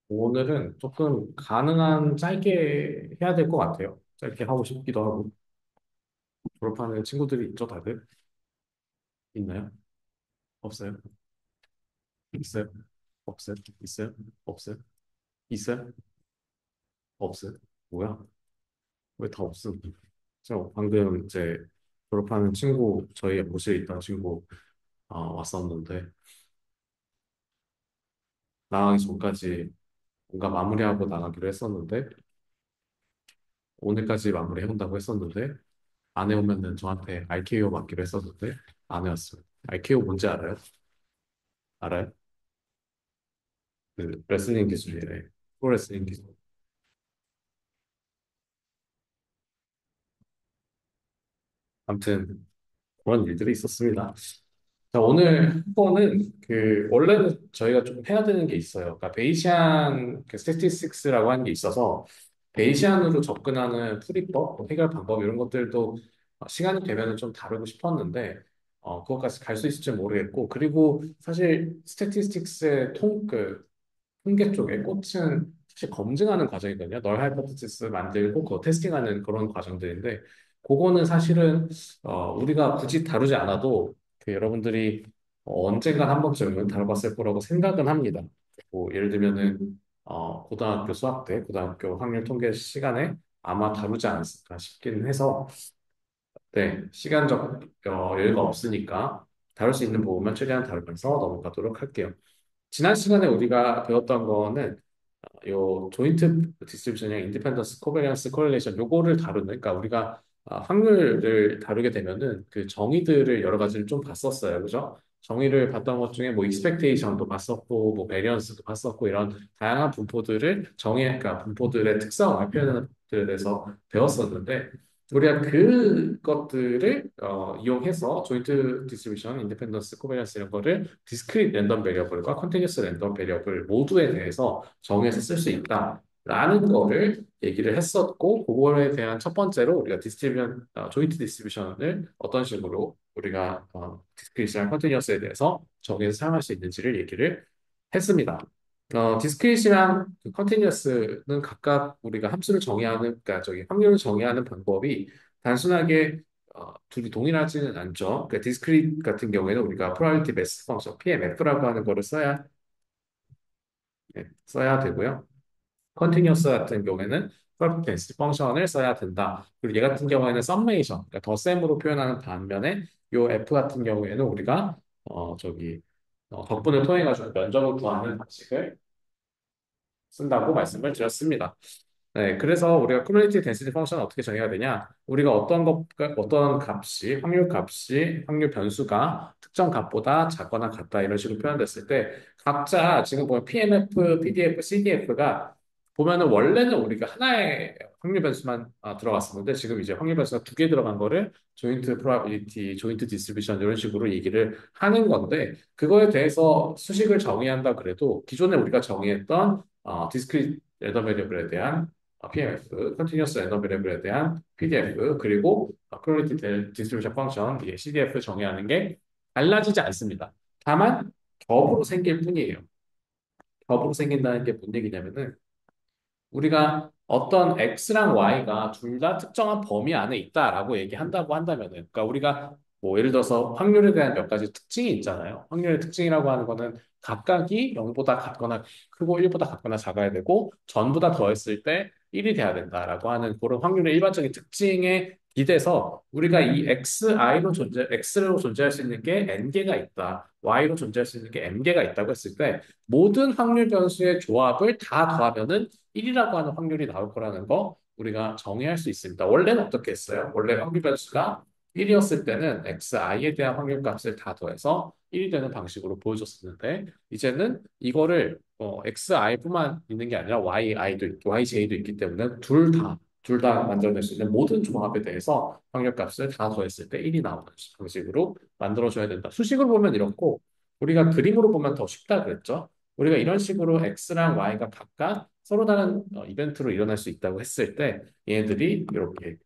오늘은 조금 가능한 짧게 해야 될 것 같아요. 짧게 하고 싶기도 하고. 졸업하는 친구들이 있죠, 다들? 있나요? 없어요? 있어요? 없어요? 있어요? 없어요? 있어요? 없어요? 뭐야? 왜 다 없음? 저 방금 이제 졸업하는 친구, 저희 모실에 있던 친구 왔었는데, 나가기 전까지 뭔가 마무리하고 나가기로 했었는데, 오늘까지 마무리 해본다고 했었는데, 안 해오면은 저한테 RKO 맡기로 했었는데, 안 해왔어요. RKO 뭔지 알아요? 알아요? 그 레슬링 기술이래. 프로레슬링 기술. 아무튼 그런 일들이 있었습니다. 자, 오늘 한 번은 그 원래는 저희가 좀 해야 되는 게 있어요. 그러니까 베이시안 그 스태티스틱스라고 하는 게 있어서 베이시안으로 접근하는 풀이법, 뭐 해결 방법 이런 것들도 시간이 되면은 좀 다루고 싶었는데 그것까지 갈 수 있을지 모르겠고 그리고 사실 스태티스틱스의 통계 쪽에 꽃은 사실 검증하는 과정이거든요. 널 하이포테시스 만들고 그거 테스팅하는 그런 과정들인데 그거는 사실은 우리가 굳이 다루지 않아도 그 여러분들이 언젠간 한 번쯤은 다뤄봤을 거라고 생각은 합니다. 뭐 예를 들면은 고등학교 수학 때 고등학교 확률 통계 시간에 아마 다루지 않았을까 싶긴 해서 네, 시간적 여유가 없으니까 다룰 수 있는 부분만 최대한 다루면서 넘어가도록 할게요. 지난 시간에 우리가 배웠던 거는 요 조인트 디스트리뷰션이랑 인디펜던스 코베리언스 코릴레이션 요거를 다루는 그러니까 우리가 확률을 다루게 되면은 그 정의들을 여러 가지를 좀 봤었어요. 그죠? 정의를 봤던 것 중에 뭐 익스펙테이션도 봤었고 뭐 베리언스도 봤었고 이런 다양한 분포들을 그러니까 분포들의 특성을 표현하는 것들에 대해서 배웠었는데 우리가 그것들을 이용해서 조인트 디스트리뷰션, 인디펜던스, 코베리언스 이런 거를 디스크릿 랜덤 베리어블과 컨티뉴스 랜덤 베리어블 모두에 대해서 정해서 쓸 수 있다라는 거를 얘기를 했었고 그거에 대한 첫 번째로 우리가 조인트 디스트리뷰션을 어떤 식으로 우리가 디스크릿이랑 컨티뉴어스에 대해서 정해서 사용할 수 있는지를 얘기를 했습니다. 디스크릿이랑 컨티뉴어스는 각각 우리가 함수를 정의하는, 그러니까 저기 확률을 정의하는 방법이 단순하게 둘이 동일하지는 않죠. 그러니까 디스크릿 같은 경우에는 우리가 probability best function PMF라고 하는 거를 써야 되고요. 컨티뉴어스 같은 경우에는 퍼펙트 덴시티 펑션을 써야 된다. 그리고 얘 같은 경우에는 썸메이션, 그러니까 덧셈으로 표현하는 반면에 요 F 같은 경우에는 우리가 덕분을 통해 가지고 면적을 구하는 방식을 쓴다고 말씀을 드렸습니다. 네, 그래서 우리가 probability density 펑션을 어떻게 정해야 되냐? 우리가 어떤 값이, 확률 값이, 확률 변수가 특정 값보다 작거나 같다 이런 식으로 표현됐을 때 각자 지금 보면 PMF, PDF, CDF가 보면은 원래는 우리가 하나의 확률 변수만 들어갔었는데 지금 이제 확률 변수가 두 개 들어간 거를 조인트 프로바빌리티, 조인트 디스트리뷰션 이런 식으로 얘기를 하는 건데 그거에 대해서 수식을 정의한다 그래도 기존에 우리가 정의했던 디스크릿 랜덤 베리어블에 대한 PMF, Continuous Random Variable에 대한 PDF, 그리고 Probability Distribution Function, 이게 CDF 정의하는 게 달라지지 않습니다. 다만 겹으로 생길 뿐이에요. 겹으로 생긴다는 게 뭔 얘기냐면은 우리가 어떤 X랑 Y가 둘 다 특정한 범위 안에 있다라고 얘기한다고 한다면은, 그러니까 우리가 뭐 예를 들어서 확률에 대한 몇 가지 특징이 있잖아요. 확률의 특징이라고 하는 거는 각각이 0보다 같거나 크고 1보다 같거나 작아야 되고 전부 다 더했을 때 1이 돼야 된다라고 하는 그런 확률의 일반적인 특징에 기대서 우리가 이 X로 존재할 수 있는 게 N개가 있다. Y로 존재할 수 있는 게 M개가 있다고 했을 때 모든 확률 변수의 조합을 다 더하면은 1이라고 하는 확률이 나올 거라는 거 우리가 정의할 수 있습니다. 원래는 어떻게 했어요? 원래 확률 변수가 1이었을 때는 xi에 대한 확률 값을 다 더해서 1이 되는 방식으로 보여줬었는데 이제는 이거를 xi뿐만 있는 게 아니라 yj도 있기 때문에 둘 다 만들어낼 수 있는 모든 조합에 대해서 확률 값을 다 더했을 때 1이 나오는 방식으로 만들어줘야 된다. 수식으로 보면 이렇고 우리가 그림으로 보면 더 쉽다 그랬죠. 우리가 이런 식으로 X랑 Y가 각각 서로 다른 이벤트로 일어날 수 있다고 했을 때 얘네들이 이렇게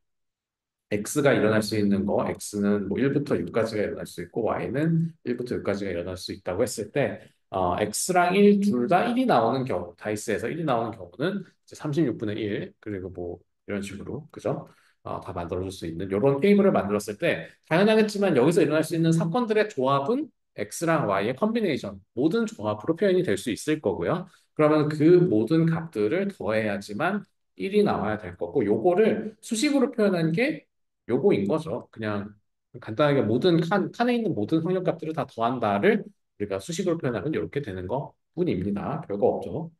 X가 일어날 수 있는 거, X는 뭐 1부터 6까지가 일어날 수 있고, Y는 1부터 6까지가 일어날 수 있다고 했을 때, X랑 1 둘 다 1이 나오는 경우, 다이스에서 1이 나오는 경우는 이제 36분의 1, 그리고 뭐 이런 식으로, 그죠? 다 만들어줄 수 있는 이런 테이블을 만들었을 때, 당연하겠지만 여기서 일어날 수 있는 사건들의 조합은 X랑 Y의 컨비네이션, 모든 조합으로 표현이 될 수 있을 거고요. 그러면 그 모든 값들을 더해야지만 1이 나와야 될 거고, 요거를 수식으로 표현한 게 요거인 거죠. 그냥 간단하게 모든 칸에 있는 모든 확률값들을 다 더한다를 우리가 수식으로 표현하면 이렇게 되는 거 뿐입니다. 별거 없죠.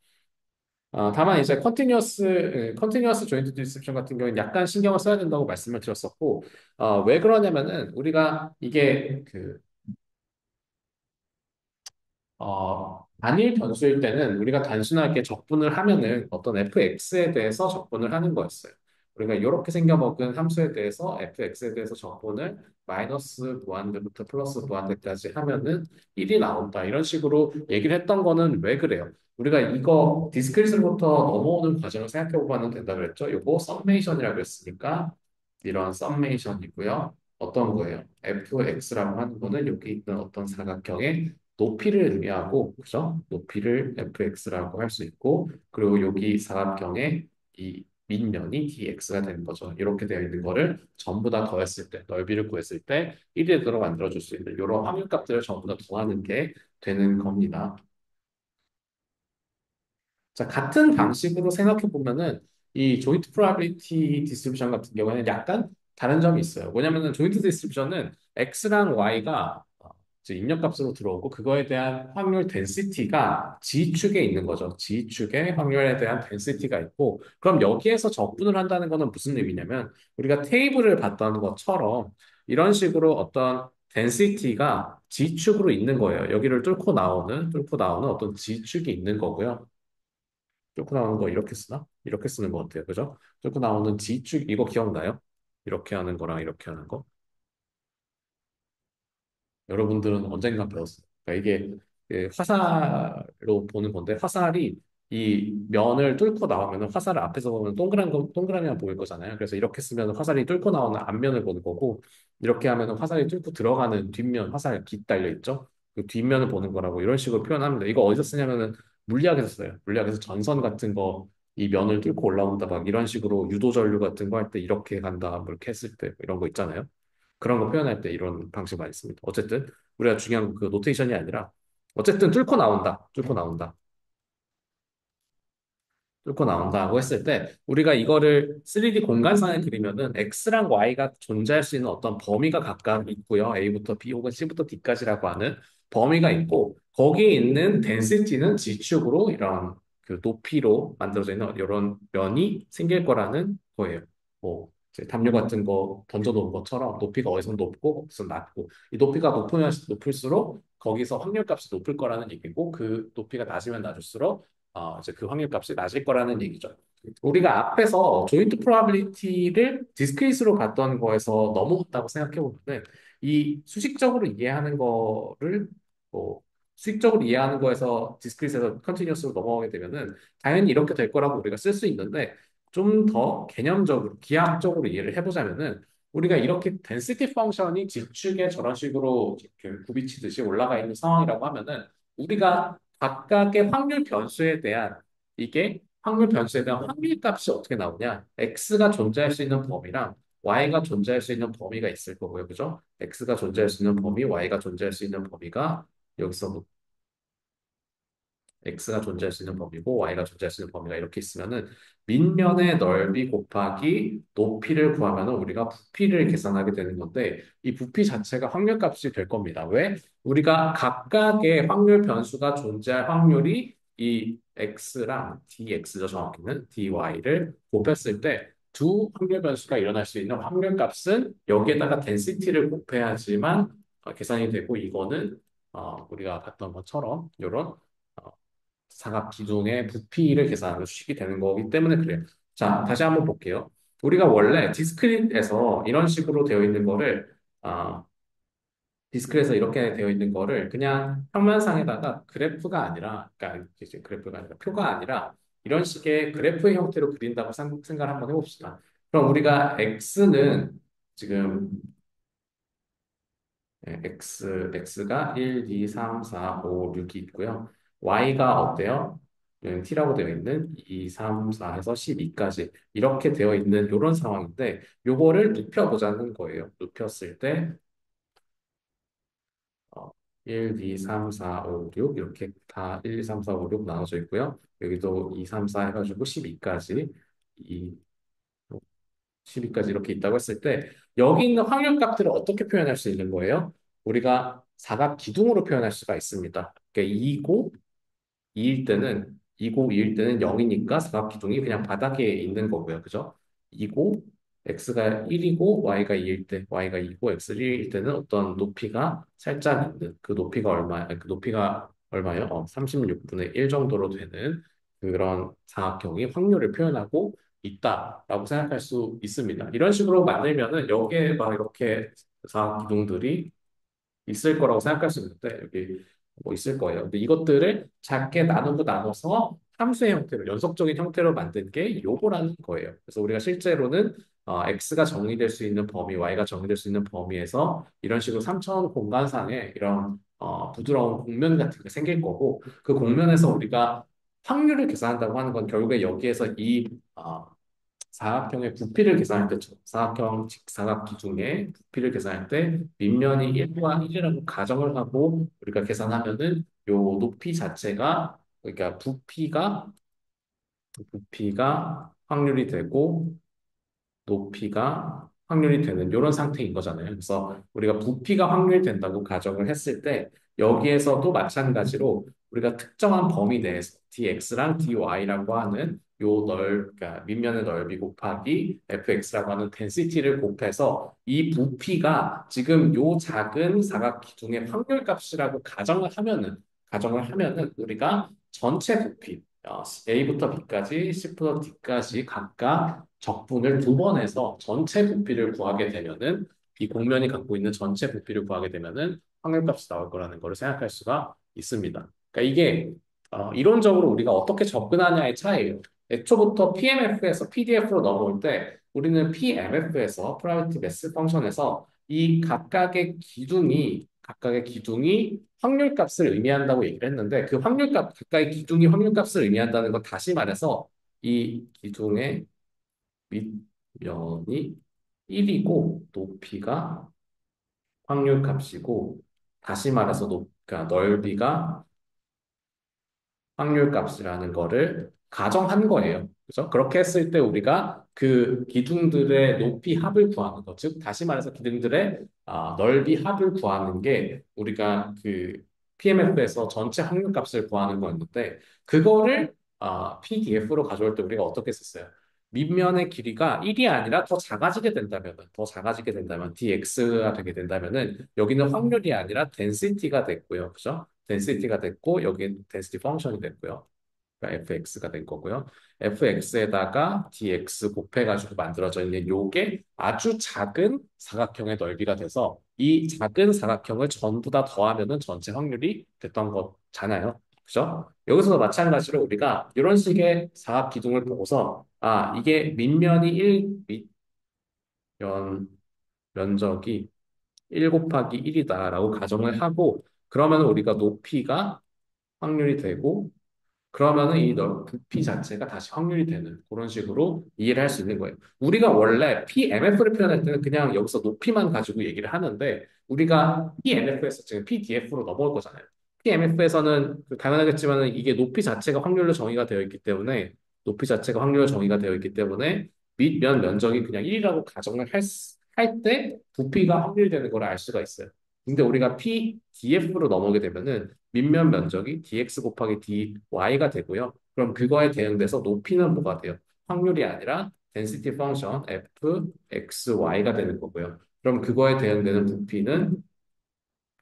다만 이제 컨티뉴어스 조인트 디스트리뷰션 같은 경우는 약간 신경을 써야 된다고 말씀을 드렸었고, 왜 그러냐면은 우리가 이게 단일 변수일 때는 우리가 단순하게 적분을 하면은 어떤 fx에 대해서 적분을 하는 거였어요. 우리가 이렇게 생겨먹은 함수에 대해서 fx에 대해서 적분을 마이너스 무한대부터 플러스 무한대까지 하면은 1이 나온다. 이런 식으로 얘기를 했던 거는 왜 그래요? 우리가 이거 디스크리트로부터 넘어오는 과정을 생각해 보면 된다 그랬죠? 이거 썸메이션이라고 했으니까 이런 썸메이션이고요. 어떤 거예요? fx라고 하는 거는 여기 있는 어떤 사각형의 높이를 의미하고, 그죠? 높이를 fx라고 할 수 있고, 그리고 여기 사각형의 이 밑면이 dx가 되는 거죠. 이렇게 되어 있는 거를 전부 다 더했을 때, 넓이를 구했을 때 1이 들어 만들어줄 수 있는 이런 확률값들을 전부 다 더하는 게 되는 겁니다. 자, 같은 방식으로 생각해 보면은 이 조인트 프로바빌리티 디스트리뷰션 같은 경우에는 약간 다른 점이 있어요. 뭐냐면은 조인트 디스트리뷰션은 x랑 y가 이제 입력값으로 들어오고 그거에 대한 확률 덴시티가 G축에 있는 거죠. G축에 확률에 대한 덴시티가 있고 그럼 여기에서 적분을 한다는 거는 무슨 의미냐면 우리가 테이블을 봤던 것처럼 이런 식으로 어떤 덴시티가 G축으로 있는 거예요. 여기를 뚫고 나오는 어떤 G축이 있는 거고요. 뚫고 나오는 거 이렇게 쓰나? 이렇게 쓰는 것 같아요. 그죠? 뚫고 나오는 G축, 이거 기억나요? 이렇게 하는 거랑 이렇게 하는 거. 여러분들은 언젠가 배웠어요. 그러니까 이게 화살로 보는 건데, 화살이 이 면을 뚫고 나오면 화살을 앞에서 보면 동그라미만 보일 거잖아요. 그래서 이렇게 쓰면 화살이 뚫고 나오는 앞면을 보는 거고, 이렇게 하면 화살이 뚫고 들어가는 뒷면, 화살 깃 달려 있죠? 그 뒷면을 보는 거라고 이런 식으로 표현합니다. 이거 어디서 쓰냐면은 물리학에서 써요. 물리학에서 전선 같은 거, 이 면을 뚫고 올라온다, 막 이런 식으로 유도전류 같은 거 할 때 이렇게 간다, 뭐 이렇게 했을 때 이런 거 있잖아요. 그런 거 표현할 때 이런 방식 많이 씁니다. 어쨌든 우리가 중요한 그 노테이션이 아니라 어쨌든 뚫고 나온다고 했을 때 우리가 이거를 3D 공간상에 그리면은 X랑 Y가 존재할 수 있는 어떤 범위가 각각 있고요. A부터 B 혹은 C부터 D까지라고 하는 범위가 있고 거기에 있는 density는 G축으로 이런 그 높이로 만들어져 있는 이런 면이 생길 거라는 거예요. 뭐 이제 담요 같은 거 던져 놓은 것처럼 높이가 어디서 높고 어디서 낮고 이 높이가 높으면 높을수록 거기서 확률값이 높을 거라는 얘기고 그 높이가 낮으면 낮을수록 이제 그 확률값이 낮을 거라는 얘기죠. 우리가 앞에서 조인트 프로바빌리티를 디스크릿으로 봤던 거에서 넘어갔다고 생각해 보면은 이 수식적으로 이해하는 거를 뭐 수식적으로 이해하는 거에서 디스크릿에서 컨티뉴어스로 넘어가게 되면은 당연히 이렇게 될 거라고 우리가 쓸 수 있는데 좀 더 개념적으로 기하학적으로 이해를 해보자면은 우리가 이렇게 density 펑션이 지축에 저런 식으로 이렇게 굽이치듯이 올라가 있는 상황이라고 하면은 우리가 각각의 확률 변수에 대한 이게 확률 변수에 대한 확률 값이 어떻게 나오냐? x가 존재할 수 있는 범위랑 y가 존재할 수 있는 범위가 있을 거고요. 그죠? x가 존재할 수 있는 범위, y가 존재할 수 있는 범위가 여기서 x가 존재할 수 있는 범위고 y가 존재할 수 있는 범위가 이렇게 있으면은 밑면의 넓이 곱하기 높이를 구하면은 우리가 부피를 계산하게 되는 건데 이 부피 자체가 확률값이 될 겁니다. 왜? 우리가 각각의 확률 변수가 존재할 확률이 이 x랑 dx죠. 정확히는 dy를 곱했을 때 두 확률 변수가 일어날 수 있는 확률값은 여기에다가 density를 곱해야지만 계산이 되고 이거는 우리가 봤던 것처럼 이런 사각 기둥의 부피를 계산하는 수식이 되는 거기 때문에 그래요. 자, 다시 한번 볼게요. 우리가 원래 디스크릿에서 이런 식으로 되어 있는 거를 아, 디스크에서 이렇게 되어 있는 거를 그냥 평면상에다가 그래프가 아니라, 그러니까 이제 그래프가 아니라 표가 아니라 이런 식의 그래프의 형태로 그린다고 생각을 한번 해봅시다. 그럼 우리가 x는 지금 x가 1, 2, 3, 4, 5, 6이 있고요. y가 어때요? t라고 되어 있는 2, 3, 4에서 12까지 이렇게 되어 있는 이런 상황인데 요거를 눕혀보자는 거예요. 눕혔을 때 어, 1, 2, 3, 4, 5, 6 이렇게 다 1, 2, 3, 4, 5, 6 나눠져 있고요. 여기도 2, 3, 4 해가지고 12까지 2, 12까지 이렇게 있다고 했을 때 여기 있는 확률값들을 어떻게 표현할 수 있는 거예요? 우리가 사각 기둥으로 표현할 수가 있습니다. 그러니까 2고 2일 때는 2고 2일 때는 0이니까 사각 기둥이 그냥 바닥에 있는 거고요. 그죠? 2고 x가 1이고 y가 2일 때 y가 2고 x가 1일 때는 어떤 높이가 살짝 있는 그 높이가 그 높이가 얼마예요? 36분의 1 정도로 되는 그런 사각형이 확률을 표현하고 있다라고 생각할 수 있습니다. 이런 식으로 만들면은 여기에 막 이렇게 사각 기둥들이 있을 거라고 생각할 수 있는데 여기 뭐 있을 거예요. 근데 이것들을 작게 나누고 나눠서 함수의 형태로 연속적인 형태로 만든 게 요거라는 거예요. 그래서 우리가 실제로는 x가 정의될 수 있는 범위, y가 정의될 수 있는 범위에서 이런 식으로 3차원 공간상에 이런 부드러운 곡면 같은 게 생길 거고 그 곡면에서 우리가 확률을 계산한다고 하는 건 결국에 여기에서 이 사각형의 부피를 계산할 때 사각형 직사각 기둥의 부피를 계산할 때 밑면이 1과 1이라고 가정을 하고 우리가 계산하면은 요 높이 자체가 그러니까 부피가 확률이 되고 높이가 확률이 되는 이런 상태인 거잖아요. 그래서 우리가 부피가 확률된다고 가정을 했을 때 여기에서도 마찬가지로 우리가 특정한 범위 내에서 dx랑 dy라고 하는 그러니까 밑면의 넓이 곱하기 fx라고 하는 density를 곱해서 이 부피가 지금 요 작은 사각 기둥의 확률값이라고 가정을 하면은 우리가 전체 부피 A부터 B까지, C부터 D까지 각각 적분을 두 번 해서 전체 부피를 구하게 되면은 이 곡면이 갖고 있는 전체 부피를 구하게 되면은 확률값이 나올 거라는 것을 생각할 수가 있습니다. 그러니까 이게 이론적으로 우리가 어떻게 접근하냐의 차이예요. 애초부터 PMF에서 PDF로 넘어올 때 우리는 PMF에서 Probability Mass 펑션에서 이 각각의 기둥이 확률값을 의미한다고 얘기를 했는데 그 가까이 기둥이 확률값을 의미한다는 건 다시 말해서 이 기둥의 밑면이 1이고 높이가 확률값이고 다시 말해서 그러니까 넓이가 확률값이라는 거를 가정한 거예요. 그죠? 그렇게 했을 때 우리가 그 기둥들의 높이 합을 구하는 것, 즉 다시 말해서 기둥들의 넓이 합을 구하는 게 우리가 그 PMF에서 전체 확률값을 구하는 거였는데 그거를 PDF로 가져올 때 우리가 어떻게 썼어요? 밑면의 길이가 1이 아니라 더 작아지게 된다면 dx가 되게 된다면은 여기는 확률이 아니라 density가 됐고요. 그죠? density가 됐고 여기 density 펑션이 됐고요. 그러니까 fx가 된 거고요. fx에다가 dx 곱해가지고 만들어져 있는 요게 아주 작은 사각형의 넓이가 돼서 이 작은 사각형을 전부 다 더하면은 전체 확률이 됐던 거잖아요. 그죠? 여기서도 마찬가지로 우리가 이런 식의 사각 기둥을 보고서 이게 밑면이 면적이 1 곱하기 1이다라고 가정을 하고 그러면 우리가 높이가 확률이 되고 그러면은 부피 자체가 다시 확률이 되는 그런 식으로 이해를 할 수 있는 거예요. 우리가 원래 PMF를 표현할 때는 그냥 여기서 높이만 가지고 얘기를 하는데 우리가 PMF에서 지금 PDF로 넘어올 거잖아요. PMF에서는 당연하겠지만 이게 높이 자체가 확률로 정의가 되어 있기 때문에 밑면 면적이 그냥 1이라고 가정을 할 때 부피가 확률되는 걸 알 수가 있어요. 근데 우리가 PDF로 넘어오게 되면은 밑면 면적이 dx 곱하기 dy가 되고요. 그럼 그거에 대응돼서 높이는 뭐가 돼요? 확률이 아니라 density function fxy가 되는 거고요. 그럼 그거에 대응되는 부피는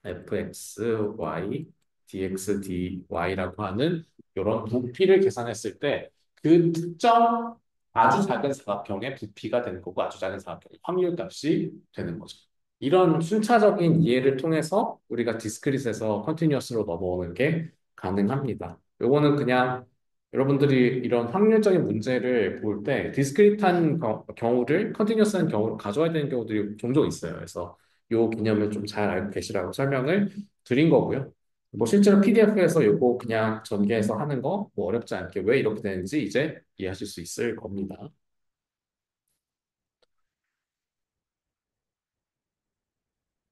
fxy dx dy라고 하는 이런 부피를 계산했을 때 그 특정 아주 작은 사각형의 부피가 되는 거고 아주 작은 사각형의 확률값이 되는 거죠. 이런 순차적인 이해를 통해서 우리가 디스크릿에서 컨티뉴어스로 넘어오는 게 가능합니다. 요거는 그냥 여러분들이 이런 확률적인 문제를 볼 때 디스크리트한 경우를 컨티뉴어스한 경우로 가져와야 되는 경우들이 종종 있어요. 그래서 이 개념을 좀 잘 알고 계시라고 설명을 드린 거고요. 뭐 실제로 PDF에서 이거 그냥 전개해서 하는 거 뭐 어렵지 않게 왜 이렇게 되는지 이제 이해하실 수 있을 겁니다.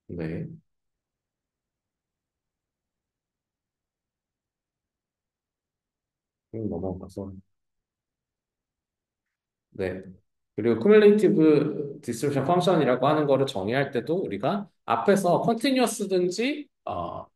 네, 넘어가서 네. 그리고 cumulative distribution function이라고 하는 거를 정의할 때도 우리가 앞에서 continuous든지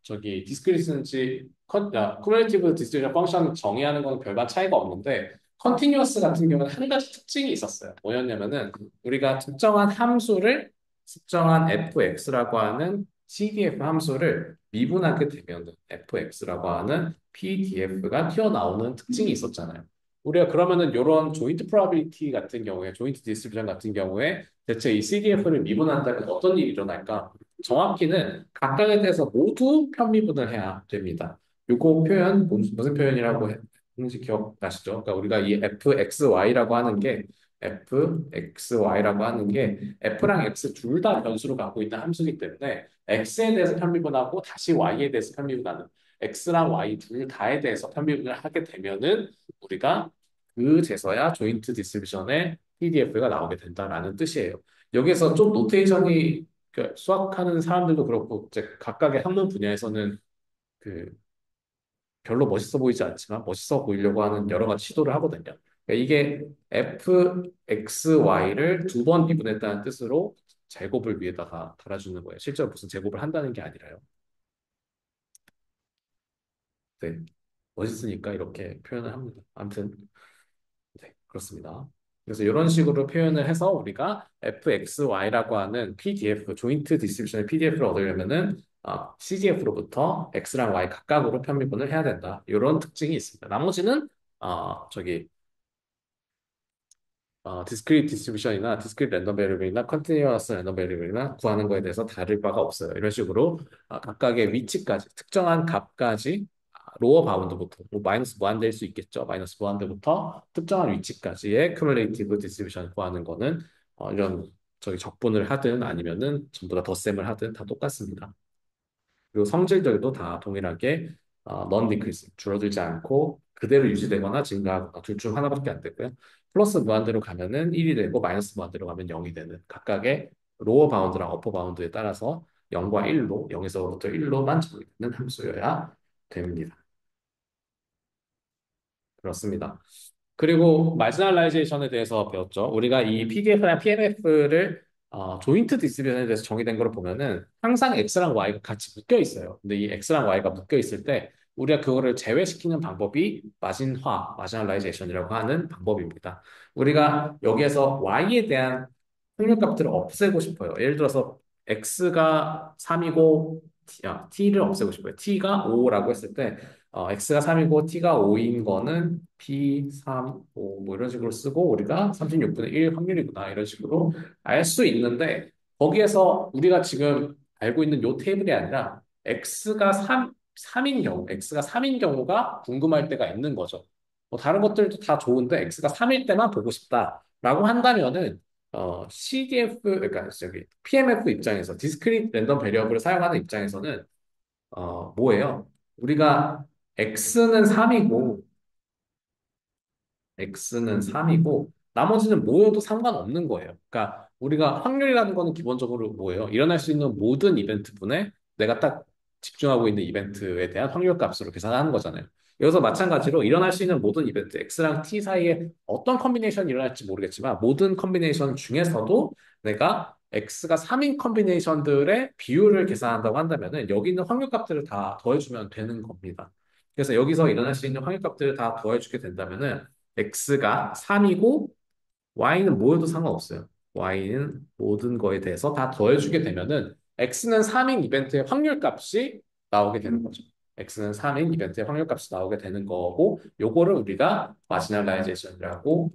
저기 discrete든지 cumulative distribution function 정의하는 건 별반 차이가 없는데 continuous 같은 경우는 한 가지 특징이 있었어요. 뭐였냐면은 우리가 특정한 함수를 특정한 fx라고 하는 CDF 함수를 미분하게 되면 fx라고 하는 PDF가 튀어나오는 특징이 있었잖아요. 우리가 그러면은 이런 조인트 프로바빌리티 같은 경우에 조인트 디스트리뷰션 같은 경우에 대체 이 CDF를 미분한다면 어떤 일이 일어날까? 정확히는 각각에 대해서 모두 편미분을 해야 됩니다. 요거 표현 무슨 표현이라고 했는지 기억나시죠? 그러니까 우리가 이 fxy라고 하는 게 fxy라고 하는 게 f랑 x 둘 다 변수로 갖고 있는 함수이기 때문에 x에 대해서 편미분하고 다시 y에 대해서 편미분하는 x랑 y 둘 다에 대해서 편미분을 하게 되면은 우리가 그제서야 조인트 디스트리뷰션의 PDF가 나오게 된다라는 뜻이에요. 여기서 좀 노테이션이 그 수학하는 사람들도 그렇고 이제 각각의 학문 분야에서는 그 별로 멋있어 보이지 않지만 멋있어 보이려고 하는 여러 가지 시도를 하거든요. 그러니까 이게 fxy를 두 번 미분했다는 뜻으로 제곱을 위에다가 달아주는 거예요. 실제로 무슨 제곱을 한다는 게 아니라요. 네, 멋있으니까 이렇게 표현을 합니다. 아무튼 네, 그렇습니다. 그래서 이런 식으로 표현을 해서 우리가 fxy라고 하는 PDF, 조인트 디스트리뷰션의 PDF를 얻으려면은 CDF로부터 x랑 y 각각으로 편미분을 해야 된다. 이런 특징이 있습니다. 나머지는 저기 discrete distribution이나 discrete random variable이나 continuous random variable이나 구하는 거에 대해서 다를 바가 없어요. 이런 식으로 각각의 위치까지 특정한 값까지 로어 바운드부터 뭐 마이너스 무한대일 수 있겠죠. 마이너스 무한대부터 특정한 위치까지의 cumulative distribution 구하는 거는 이런 저기 적분을 하든 아니면은 전부 다 덧셈을 하든 다 똑같습니다. 그리고 성질들도 다 동일하게 non-decreasing, 줄어들지 않고 그대로 유지되거나 증가하거나 둘 중 하나밖에 안 되고요. 플러스 무한대로 가면은 1이 되고 마이너스 무한대로 가면 0이 되는 각각의 로어 바운드랑 어퍼 바운드에 따라서 0과 1로 0에서부터 1로만 정의되는 함수여야 됩니다. 그렇습니다. 그리고 마지널라이제이션에 대해서 배웠죠. 우리가 이 PDF나 PMF를 조인트 디스트리뷰션에 대해서 정의된 걸 보면은 항상 X랑 Y가 같이 묶여 있어요. 근데 이 X랑 Y가 묶여 있을 때 우리가 그거를 제외시키는 방법이 마지널라이제이션이라고 하는 방법입니다. 우리가 여기에서 Y에 대한 확률값들을 없애고 싶어요. 예를 들어서 X가 3이고 T를 없애고 싶어요. T가 5라고 했을 때 x가 3이고 t가 5인 거는 p 3, 5 뭐 이런 식으로 쓰고 우리가 36분의 1 확률이구나 이런 식으로 알 수 있는데 거기에서 우리가 지금 알고 있는 요 테이블이 아니라 x가 3인 경우, x가 3인 경우가 궁금할 때가 있는 거죠. 뭐 다른 것들도 다 좋은데 x가 3일 때만 보고 싶다라고 한다면은 CDF 그러니까 저기 PMF 입장에서 디스크릿 랜덤 베리어블을 사용하는 입장에서는 뭐예요? 우리가 x는 3이고 x는 3이고 나머지는 모여도 상관없는 거예요. 그러니까 우리가 확률이라는 거는 기본적으로 뭐예요? 일어날 수 있는 모든 이벤트분에 내가 딱 집중하고 있는 이벤트에 대한 확률 값으로 계산하는 거잖아요. 여기서 마찬가지로 일어날 수 있는 모든 이벤트 x랑 t 사이에 어떤 컨비네이션이 일어날지 모르겠지만 모든 컨비네이션 중에서도 내가 x가 3인 컨비네이션들의 비율을 계산한다고 한다면은 여기 있는 확률 값들을 다 더해주면 되는 겁니다. 그래서 여기서 일어날 수 있는 확률 값들을 다 더해주게 된다면은 x가 3이고 y는 뭐여도 상관없어요. y는 모든 거에 대해서 다 더해주게 되면은 x는 3인 이벤트의 확률 값이 나오게 되는 거죠. x는 3인 이벤트의 확률 값이 나오게 되는 거고 요거를 우리가 마지널라이제이션이라고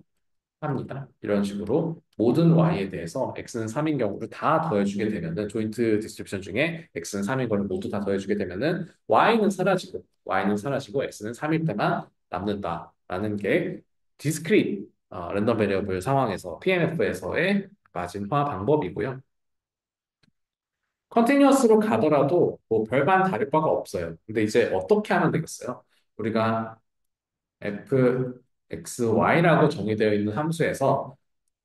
합니다. 이런 식으로 모든 y에 대해서 x는 3인 경우를 다 더해주게 되면은 조인트 디스트리뷰션 중에 x는 3인 걸 모두 다 더해주게 되면은 y는 사라지고 x는 3일 때만 남는다라는 게 discrete 랜덤 베리어블 상황에서 PMF에서의 마진화 방법이고요. 컨티뉴어스로 가더라도 뭐 별반 다를 바가 없어요. 근데 이제 어떻게 하면 되겠어요? 우리가 fxy라고 정의되어 있는 함수에서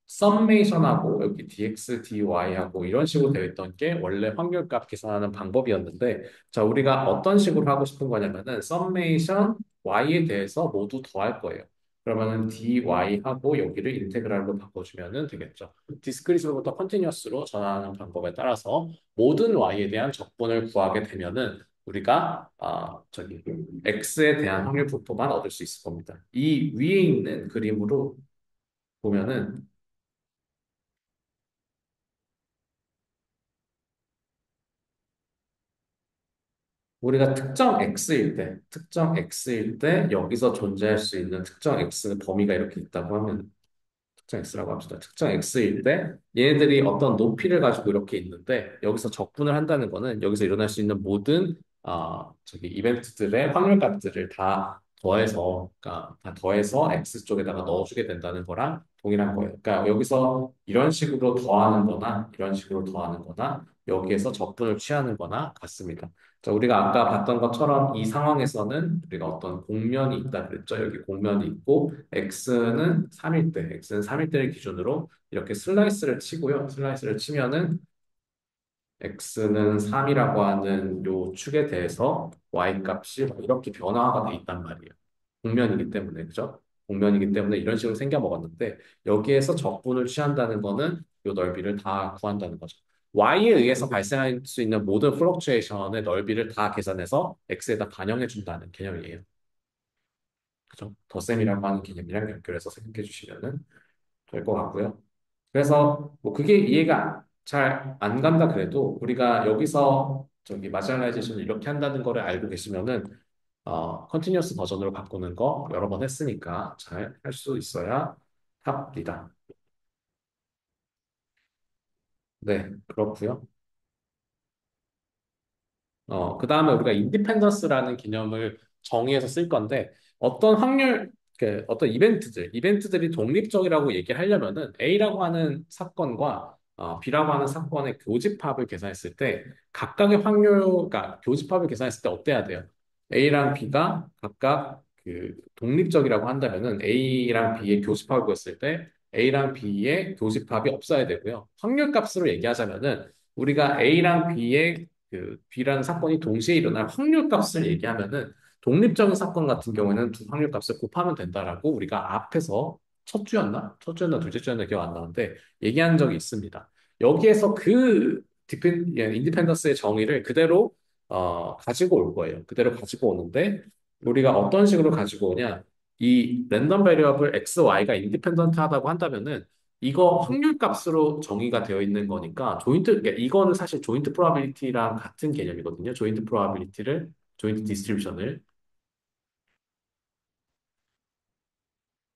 썸메이션하고 여기 dx, dy하고 이런 식으로 되어 있던 게 원래 확률값 계산하는 방법이었는데 자 우리가 어떤 식으로 하고 싶은 거냐면은 썸메이션 y에 대해서 모두 더할 거예요. 그러면은 dy하고 여기를 인테그랄로 바꿔주면은 되겠죠. 디스크리트로부터 컨티뉴어스로 전환하는 방법에 따라서 모든 y에 대한 적분을 구하게 되면은 우리가 저기 x에 대한 확률 분포만 얻을 수 있을 겁니다. 이 위에 있는 그림으로 보면은 우리가 특정 x일 때 여기서 존재할 수 있는 특정 x 범위가 이렇게 있다고 하면 특정 x라고 합시다. 특정 x일 때 얘네들이 어떤 높이를 가지고 이렇게 있는데 여기서 적분을 한다는 거는 여기서 일어날 수 있는 모든 저기 이벤트들의 확률값들을 다 더해서 그러니까 다 더해서 x 쪽에다가 넣어주게 된다는 거랑 동일한 거예요. 그러니까 여기서 이런 식으로 더하는 거나 이런 식으로 더하는 거나 여기에서 적분을 취하는 거나 같습니다. 자, 우리가 아까 봤던 것처럼 이 상황에서는 우리가 어떤 공면이 있다 그랬죠. 여기 공면이 있고 x는 3일 때를 기준으로 이렇게 슬라이스를 치고요. 슬라이스를 치면은 x는 3이라고 하는 요 축에 대해서 y 값이 이렇게 변화가 돼 있단 말이에요. 공면이기 때문에 그죠? 공면이기 때문에 이런 식으로 생겨 먹었는데 여기에서 적분을 취한다는 거는 요 넓이를 다 구한다는 거죠. y에 의해서 발생할 수 있는 모든 플럭추에이션의 넓이를 다 계산해서 x에다 반영해 준다는 개념이에요. 그죠? 덧셈이라고 하는 개념이랑 연결해서 생각해 주시면은 될 것 같고요. 그래서 뭐 그게 이해가 잘 안 간다 그래도 우리가 여기서 저기 마샬라이제이션을 이렇게 한다는 거를 알고 계시면은 컨티뉴어스 버전으로 바꾸는 거 여러 번 했으니까 잘 할 수 있어야 합니다. 네, 그렇고요. 그 다음에 우리가 인디펜던스라는 개념을 정의해서 쓸 건데, 어떤 확률, 어떤 이벤트들이 독립적이라고 얘기하려면은 A라고 하는 사건과 B라고 하는 사건의 교집합을 계산했을 때, 각각의 그러니까 교집합을 계산했을 때 어때야 돼요? A랑 B가 각각 그 독립적이라고 한다면은 A랑 B의 교집합을 구했을 때, A랑 B의 교집합이 없어야 되고요. 확률값으로 얘기하자면은, 우리가 A랑 B의 그 B라는 사건이 동시에 일어날 확률값을 얘기하면은 독립적인 사건 같은 경우에는 두 확률값을 곱하면 된다라고 우리가 앞에서 첫 주였나? 첫 주였나 둘째 주였나 기억 안 나는데 얘기한 적이 있습니다. 여기에서 인디펜던스의 정의를 그대로 가지고 올 거예요. 그대로 가지고 오는데 우리가 어떤 식으로 가지고 오냐? 이 랜덤 베리어블 x, y가 인디펜던트하다고 한다면은 이거 확률값으로 정의가 되어 있는 거니까 그러니까 이거는 사실 조인트 프로바빌리티랑 같은 개념이거든요. 조인트 디스트리뷰션을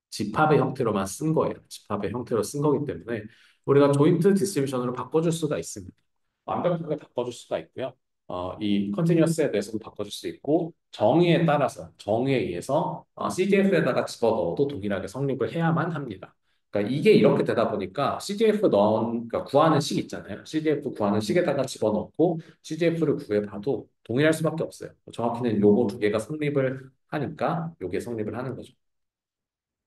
집합의 형태로만 쓴 거예요. 집합의 형태로 쓴 거기 때문에 우리가 조인트 디스트리뷰션으로 바꿔줄 수가 있습니다. 완벽하게 바꿔줄 수가 있고요. 이 컨티뉴어스에 대해서도 바꿔줄 수 있고 정의에 의해서 CDF에다가 집어넣어도 동일하게 성립을 해야만 합니다. 그러니까 이게 이렇게 되다 보니까 그러니까 구하는 식 있잖아요. CDF 구하는 식에다가 집어넣고 CDF를 구해봐도 동일할 수밖에 없어요. 정확히는 요거 두 개가 성립을 하니까 요게 성립을 하는 거죠.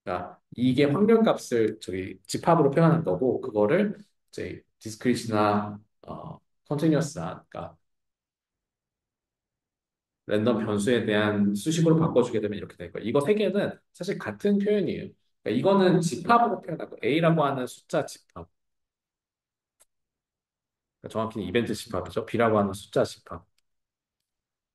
그러니까 이게 확률값을 저기 집합으로 표현한 거고 그거를 이제 디스크리트나 컨티뉴어스한 그러니까 랜덤 변수에 대한 수식으로 바꿔주게 되면 이렇게 될 거예요. 이거 세 개는 사실 같은 표현이에요. 그러니까 이거는 집합으로 표현하고 A라고 하는 숫자 집합, 그러니까 정확히는 이벤트 집합이죠. B라고 하는 숫자 집합.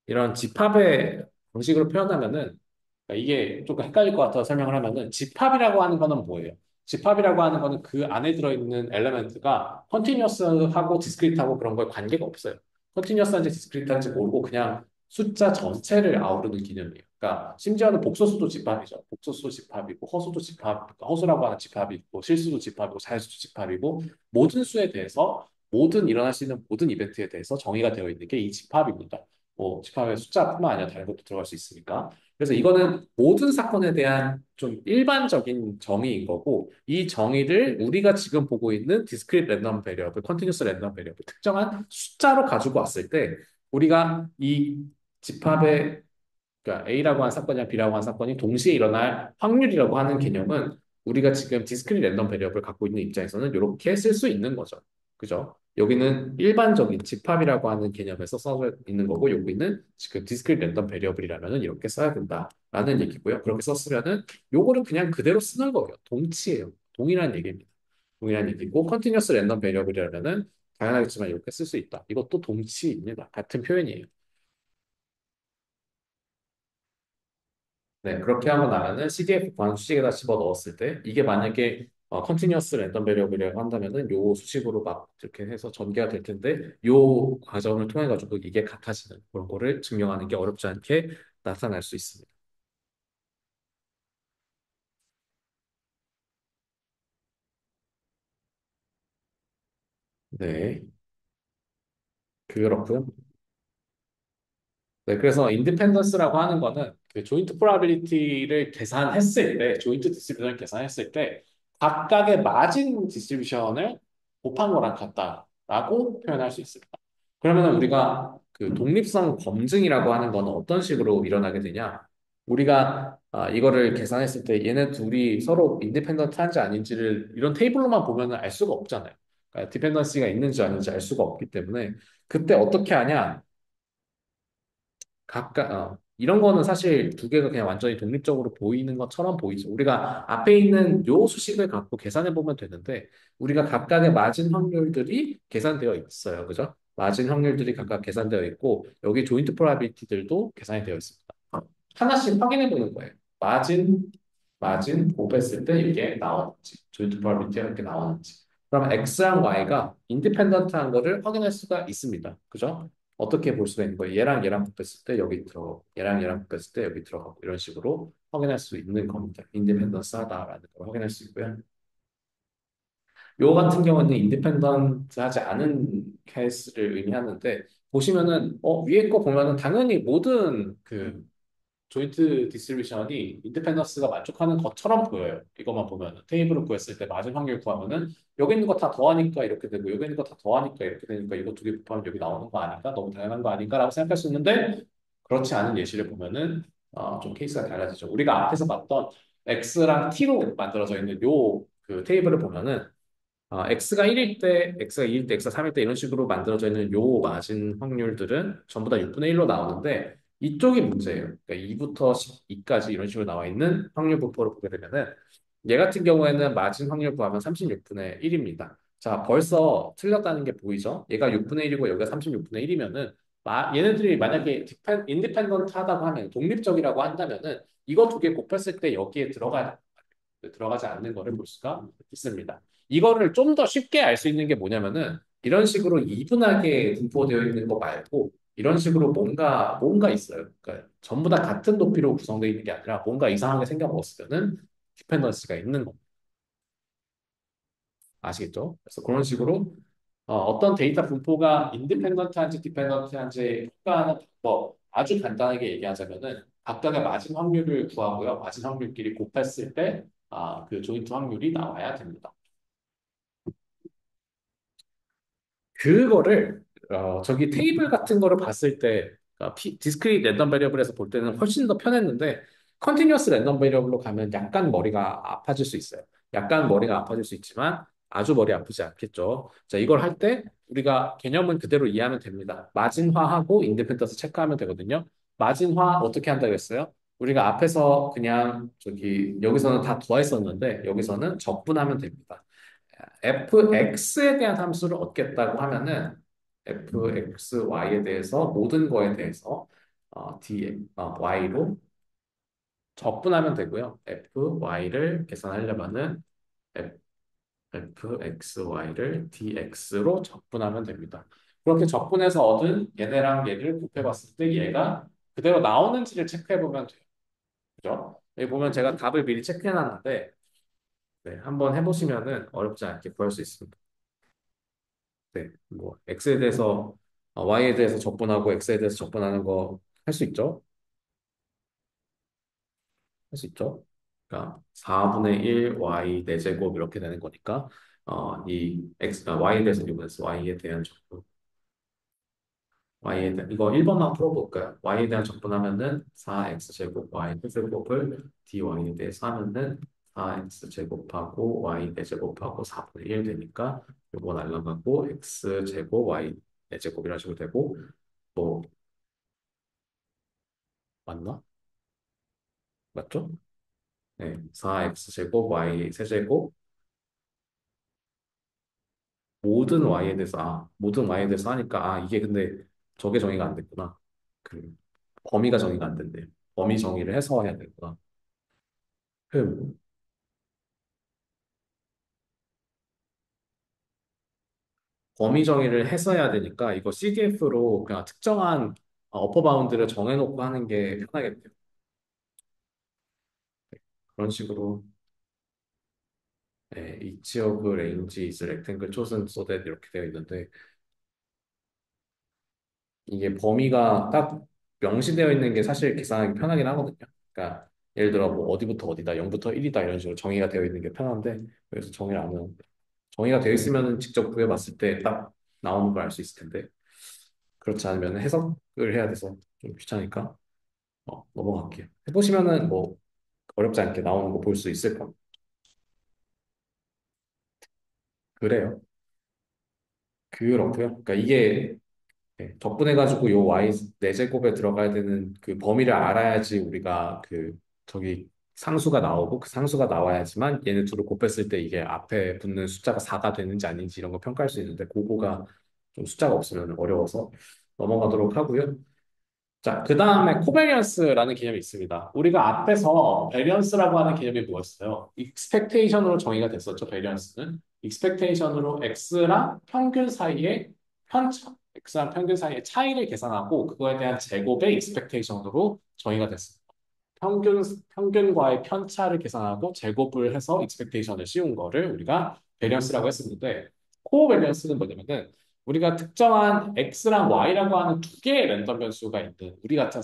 이런 집합의 방식으로 표현하면은 그러니까 이게 조금 헷갈릴 것 같아서 설명을 하면은 집합이라고 하는 거는 뭐예요? 집합이라고 하는 거는 그 안에 들어있는 엘레멘트가 컨티뉴어스하고 디스크리트하고 그런 거에 관계가 없어요. 컨티뉴어스한지 디스크리트한지 모르고 그냥 숫자 전체를 아우르는 개념이에요. 그러니까 심지어는 복소수도 집합이죠. 복소수도 집합이고 허수도 집합, 그러니까 허수라고 하는 집합이 있고 실수도 집합이고 자연수도 집합이고 모든 수에 대해서 모든 일어날 수 있는 모든 이벤트에 대해서 정의가 되어 있는 게 이 집합입니다. 뭐 집합의 숫자뿐만 아니라 다른 것도 들어갈 수 있으니까. 그래서 이거는 모든 사건에 대한 좀 일반적인 정의인 거고, 이 정의를 우리가 지금 보고 있는 디스크릿 랜덤 베리어블, 컨티뉴스 랜덤 베리어블, 특정한 숫자로 가지고 왔을 때, 우리가 이 집합의, 그러니까 A라고 하는 사건이랑 B라고 하는 사건이 동시에 일어날 확률이라고 하는 개념은 우리가 지금 디스크릿 랜덤 베리어블을 갖고 있는 입장에서는 이렇게 쓸 수 있는 거죠. 그죠? 여기는 일반적인 집합이라고 하는 개념에서 써져 있는 거고, 여기는 지금 디스크릿 랜덤 베리어블이라면은 이렇게 써야 된다라는 얘기고요. 그렇게 썼으면은 요거를 그냥 그대로 쓰는 거예요. 동치예요. 동일한 얘기입니다. 동일한 얘기고, 컨티뉴어스 랜덤 베리어블이라면은 당연하겠지만 이렇게 쓸 수 있다. 이것도 동치입니다. 같은 표현이에요. 네, 그렇게 하고 나면은 CDF 구한 수식에다 집어 넣었을 때 이게 만약에 컨티뉴어스 랜덤 베리어블이라고 한다면은 요 수식으로 막 이렇게 해서 전개가 될 텐데 요 과정을 통해 가지고 이게 같아지는 그런 거를 증명하는 게 어렵지 않게 나타날 수 있습니다. 네, 그렇고요. 네, 그래서 인디펜던스라고 하는 거는 그 조인트 프로바빌리티를 계산했을 때, 조인트 디스트리뷰션을 계산했을 때 각각의 마진 디스트리뷰션을 곱한 거랑 같다라고 표현할 수 있습니다. 그러면 우리가 그 독립성 검증이라고 하는 건 어떤 식으로 일어나게 되냐? 우리가 이거를 계산했을 때 얘네 둘이 서로 인디펜던트한지 아닌지를 이런 테이블로만 보면 알 수가 없잖아요. 그러니까 디펜던시가 있는지 아닌지 알 수가 없기 때문에 그때 어떻게 하냐? 이런 거는 사실 두 개가 그냥 완전히 독립적으로 보이는 것처럼 보이죠. 우리가 앞에 있는 요 수식을 갖고 계산해 보면 되는데, 우리가 각각의 마진 확률들이 계산되어 있어요. 그죠? 마진 확률들이 각각 계산되어 있고, 여기 조인트 프로바빌리티들도 계산이 되어 있습니다. 하나씩 확인해 보는 거예요. 마진 곱했을 때 이게 나오는지, 조인트 프로바빌리티가 이렇게 나오는지. 그럼 X랑 Y가 인디펜던트한 거를 확인할 수가 있습니다. 그죠? 어떻게 볼 수가 있는 거예요? 얘랑 얘랑 곱했을 때 여기 들어가고, 얘랑 얘랑 곱했을 때 여기 들어가고, 이런 식으로 확인할 수 있는 겁니다. 인디펜던스 하다라는 걸 확인할 수 있고요. 요 같은 경우는 인디펜던트 하지 않은 케이스를 의미하는데, 보시면은, 위에 거 보면은 당연히 모든 그 조인트 디스트리뷰션이 인디펜던스가 만족하는 것처럼 보여요. 이것만 보면 테이블을 구했을 때 맞은 확률 구하면은 여기 있는 거 다 더하니까 이렇게 되고 여기 있는 거 다 더하니까 이렇게 되니까 이거 두 개 곱하면 여기 나오는 거 아닌가? 너무 당연한 거 아닌가라고 생각할 수 있는데 그렇지 않은 예시를 보면은 좀 케이스가 달라지죠. 우리가 앞에서 봤던 X랑 T로 만들어져 있는 요 그 테이블을 보면은 x가 1일 때, x가 2일 때, x가 3일 때 이런 식으로 만들어져 있는 요 마진 확률들은 전부 다 6분의 1로 나오는데 이쪽이 문제예요. 그러니까 2부터 12까지 이런 식으로 나와 있는 확률 분포를 보게 되면은 얘 같은 경우에는 마진 확률 구하면 36분의 1입니다. 자, 벌써 틀렸다는 게 보이죠? 얘가 6분의 1이고 여기가 36분의 1이면은 얘네들이 만약에 인디펜던트 하다고 하면 독립적이라고 한다면은 이거 두 개 곱했을 때 여기에 들어가지 않는 거를 볼 수가 있습니다. 이거를 좀 더 쉽게 알 수 있는 게 뭐냐면은 이런 식으로 이분하게 분포되어 있는 거 말고 이런 식으로 뭔가 있어요. 그러니까 전부 다 같은 높이로 구성되어 있는 게 아니라 뭔가 이상하게 생겨먹었을 때는 디펜던스가 있는 거 아시겠죠? 그래서 그런 식으로 떤 데이터 분포가 인디펜던트한지 디펜던트한지 평가하는 방법 아주 간단하게 얘기하자면은 각각의 마진 확률을 구하고요. 마진 확률끼리 곱했을 때 그 조인트 확률이 나와야 됩니다. 그거를 저기 테이블 같은 거를 봤을 때 디스크릿 랜덤 베리어블에서 볼 때는 훨씬 더 편했는데 컨티뉴어스 랜덤 베리어블로 가면 약간 머리가 아파질 수 있어요. 약간 머리가 아파질 수 있지만 아주 머리 아프지 않겠죠. 자, 이걸 할 때 우리가 개념은 그대로 이해하면 됩니다. 마진화하고 인디펜던스 체크하면 되거든요. 마진화 어떻게 한다고 했어요? 우리가 앞에서 그냥 저기 여기서는 다 더했었는데 여기서는 적분하면 됩니다. fx에 대한 함수를 얻겠다고 하면은 fxy에 대해서 모든 거에 대해서 y로 적분하면 되고요. fy를 계산하려면은 fxy를 dx로 적분하면 됩니다. 그렇게 적분해서 얻은 얘네랑 얘를 곱해봤을 때 얘가 그대로 나오는지를 체크해보면 돼요. 그죠? 여기 보면 제가 답을 미리 체크해놨는데 네, 한번 해보시면은 어렵지 않게 구할 수 있습니다. 네, 뭐 x에 대해서 y에 대해서 적분하고 x에 대해서 적분하는 거 할 수 있죠? 할 수 있죠? 그러니까 4분의 1 y 4제곱 이렇게 되는 거니까 이 y에 대해서 미분해서 y에 대한 적분 y에 대한 이거 1번만 풀어볼까요? y에 대한 적분하면은 4x제곱 y 제곱을 dy에 대해서 하면은 4x제곱하고 y 4제곱하고 4분의 1 되니까 요거 날라가고 x제곱 y 4제곱 이런 식으로 되고 뭐 맞나? 맞죠? 네, 4x제곱 y 세제곱 모든 y에 대해서 하니까 이게 근데 저게 정의가 안 됐구나. 그 범위가 정의가 안 된대. 범위 정의를 해서 해야 되구나. 그 범위 정의를 해서 해야 되니까 이거 CDF로 그냥 특정한 어퍼 바운드를 정해놓고 하는 게 편하겠네요. 그런 식으로 네, each of range is rectangle chosen so that 이렇게 되어 있는데 이게 범위가 딱 명시되어 있는 게 사실 계산하기 편하긴 하거든요. 그러니까 예를 들어 뭐 어디부터 어디다 0부터 1이다 이런 식으로 정의가 되어 있는 게 편한데 여기서 정의를 안 하는데 정의가 되어 있으면 직접 구해봤을 때 딱 나오는 걸 알 수 있을 텐데 그렇지 않으면 해석을 해야 돼서 좀 귀찮으니까 넘어갈게요. 해보시면은 뭐 어렵지 않게 나오는 거 볼 수 있을 겁니다. 그래요. 그렇고요. 그러니까 이게 적분해가지고 요 y 4제곱에 들어가야 되는 그 범위를 알아야지 우리가 그 저기 상수가 나오고 그 상수가 나와야지만 얘네 둘을 곱했을 때 이게 앞에 붙는 숫자가 4가 되는지 아닌지 이런 거 평가할 수 있는데 그거가 좀 숫자가 없으면 어려워서 넘어가도록 하고요. 자, 그 다음에 코베리언스라는 개념이 있습니다. 우리가 앞에서 베리언스라고 하는 개념이 뭐였어요? 익스펙테이션으로 정의가 됐었죠, 베리언스는. 익스펙테이션으로 x랑 평균 사이의 편차, x랑 평균 사이의 차이를 계산하고 그거에 대한 제곱의 익스펙테이션으로 정의가 됐습니다. 평균과의 편차를 계산하고 제곱을 해서 익스펙테이션을 씌운 거를 우리가 베리언스라고 했었는데 코베리언스는 뭐냐면은 우리가 특정한 x랑 y라고 하는 두 개의 랜덤 변수가 있는 우리 같은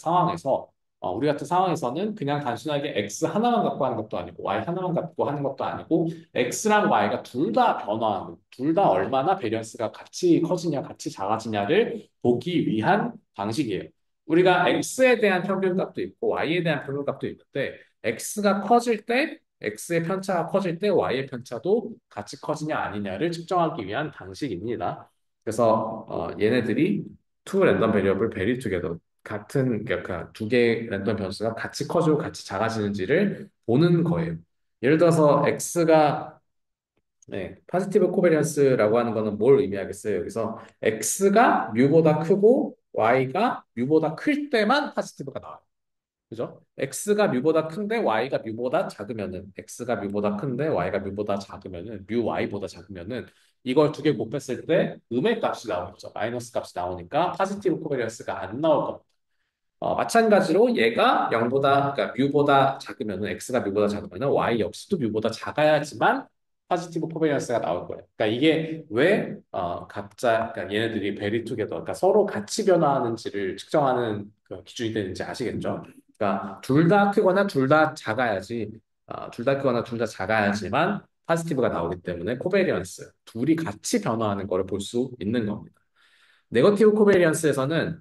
상황에서는 그냥 단순하게 x 하나만 갖고 하는 것도 아니고 y 하나만 갖고 하는 것도 아니고 x랑 y가 둘 다 변화하고 둘 다 얼마나 베리언스가 같이 커지냐 같이 작아지냐를 보기 위한 방식이에요. 우리가 x에 대한 평균값도 있고 y에 대한 평균값도 있는데 x가 커질 때 x의 편차가 커질 때 y의 편차도 같이 커지냐 아니냐를 측정하기 위한 방식입니다. 그래서 얘네들이 two 랜덤 베리어블 베리 투게더 같은 그러니까 두 개의 랜덤 변수가 같이 커지고 같이 작아지는지를 보는 거예요. 예를 들어서 x가 파지티브 코베리언스라고 하는 거는 뭘 의미하겠어요? 여기서 x가 뮤보다 크고 y가 뮤보다 클 때만 파지티브가 나와요. 그죠? x가 뮤보다 큰데 y가 뮤보다 작으면은 x가 뮤보다 큰데 y가 뮤보다 작으면은 뮤 y보다 작으면은 이걸 두 개 곱했을 때 음의 값이 나오는 거죠. 마이너스 값이 나오니까 파지티브 코베리언스가 안 나올 겁니다. 마찬가지로 얘가 0보다, 그러니까 뮤보다 작으면은, x가 뮤보다 작으면은, y 역시도 뮤보다 작아야지만 포지티브 코베리언스가 나올 거예요. 그러니까 이게 왜, 그러니까 얘네들이 베리 투게더, 그러니까 서로 같이 변화하는지를 측정하는 그 기준이 되는지 아시겠죠? 그러니까 둘 다 크거나 둘 다 작아야지, 둘 다 크거나 둘 다 작아야지만 포지티브가 나오기 때문에 코베리언스, 둘이 같이 변화하는 거를 볼 수 있는 겁니다. 네거티브 코베리언스에서는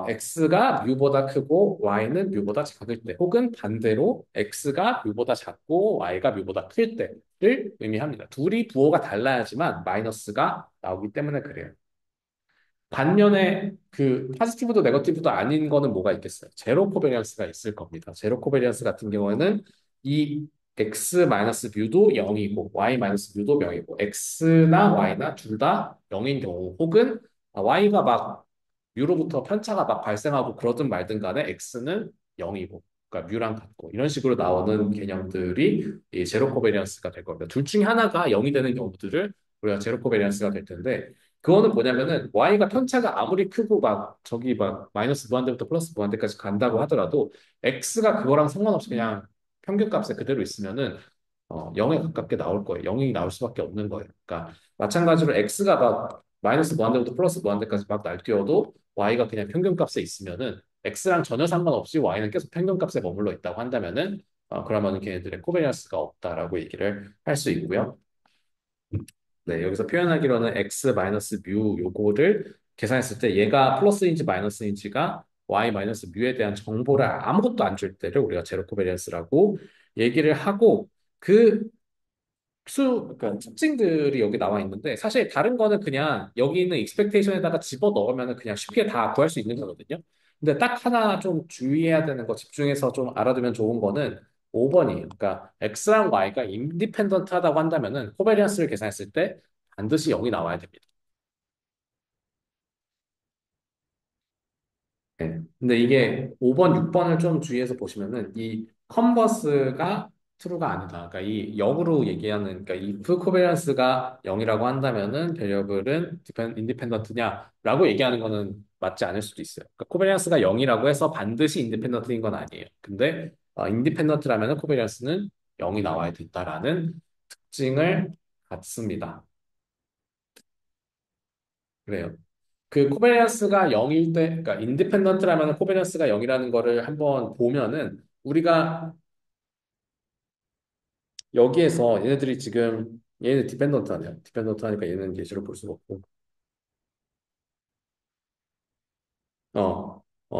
x가 뮤보다 크고 y는 뮤보다 작을 때 혹은 반대로 x가 뮤보다 작고 y가 뮤보다 클 때를 의미합니다. 둘이 부호가 달라야지만 마이너스가 나오기 때문에 그래요. 반면에 그 포지티브도 네거티브도 아닌 거는 뭐가 있겠어요? 제로 코베리언스가 있을 겁니다. 제로 코베리언스 같은 경우에는 이 x 마이너스 뮤도 0이고 y 마이너스 뮤도 0이고 x나 y나 둘 다 0인 경우 혹은 y가 막 뮤로부터 편차가 막 발생하고 그러든 말든 간에 x는 0이고 그러니까 뮤랑 같고 이런 식으로 나오는 개념들이 이 제로 코베리언스가 될 겁니다. 둘 중에 하나가 0이 되는 경우들을 우리가 제로 코베리언스가 될 텐데 그거는 뭐냐면은 y가 편차가 아무리 크고 막 저기 막 마이너스 무한대부터 플러스 무한대까지 간다고 하더라도 x가 그거랑 상관없이 그냥 평균값에 그대로 있으면은 0에 가깝게 나올 거예요. 0이 나올 수밖에 없는 거예요. 그러니까 마찬가지로 x가 막 마이너스 무한대부터 플러스 무한대까지 막 날뛰어도 y가 그냥 평균값에 있으면은 x랑 전혀 상관없이 y는 계속 평균값에 머물러 있다고 한다면은 그러면은 걔네들의 코베리언스가 없다라고 얘기를 할 수 있고요. 네, 여기서 표현하기로는 x 마이너스 뮤 요거를 계산했을 때 얘가 플러스인지 마이너스인지가 y 마이너스 뮤에 대한 정보를 아무것도 안 줄 때를 우리가 제로 코베리언스라고 얘기를 하고 그 그러니까 특징들이 여기 나와 있는데 사실 다른 거는 그냥 여기 있는 익스펙테이션에다가 집어 넣으면 그냥 쉽게 다 구할 수 있는 거거든요. 근데 딱 하나 좀 주의해야 되는 거 집중해서 좀 알아두면 좋은 거는 5번이에요. 그러니까 x랑 y가 인디펜던트하다고 한다면은 코베리언스를 계산했을 때 반드시 0이 나와야 됩니다. 네. 근데 이게 5번, 6번을 좀 주의해서 보시면은 이 컨버스가 true가 아니다. 그러니까 이 역으로 얘기하는 그러니까 이 if 코베리언스가 0이라고 한다면은 베리어블은 인디펜던트냐라고 얘기하는 거는 맞지 않을 수도 있어요. 그러니까 코베리언스가 0이라고 해서 반드시 인디펜던트인 건 아니에요. 근데 인디펜던트라면은 코베리언스는 0이 나와야 된다라는 특징을 갖습니다. 그래요. 그 코베리언스가 0일 때, 그러니까 인디펜던트라면 코베리언스가 0이라는 거를 한번 보면은 우리가 여기에서 얘네들이 지금 얘는 디펜던트 하네요. 디펜던트 하니까 얘는 예시로 볼 수가 없고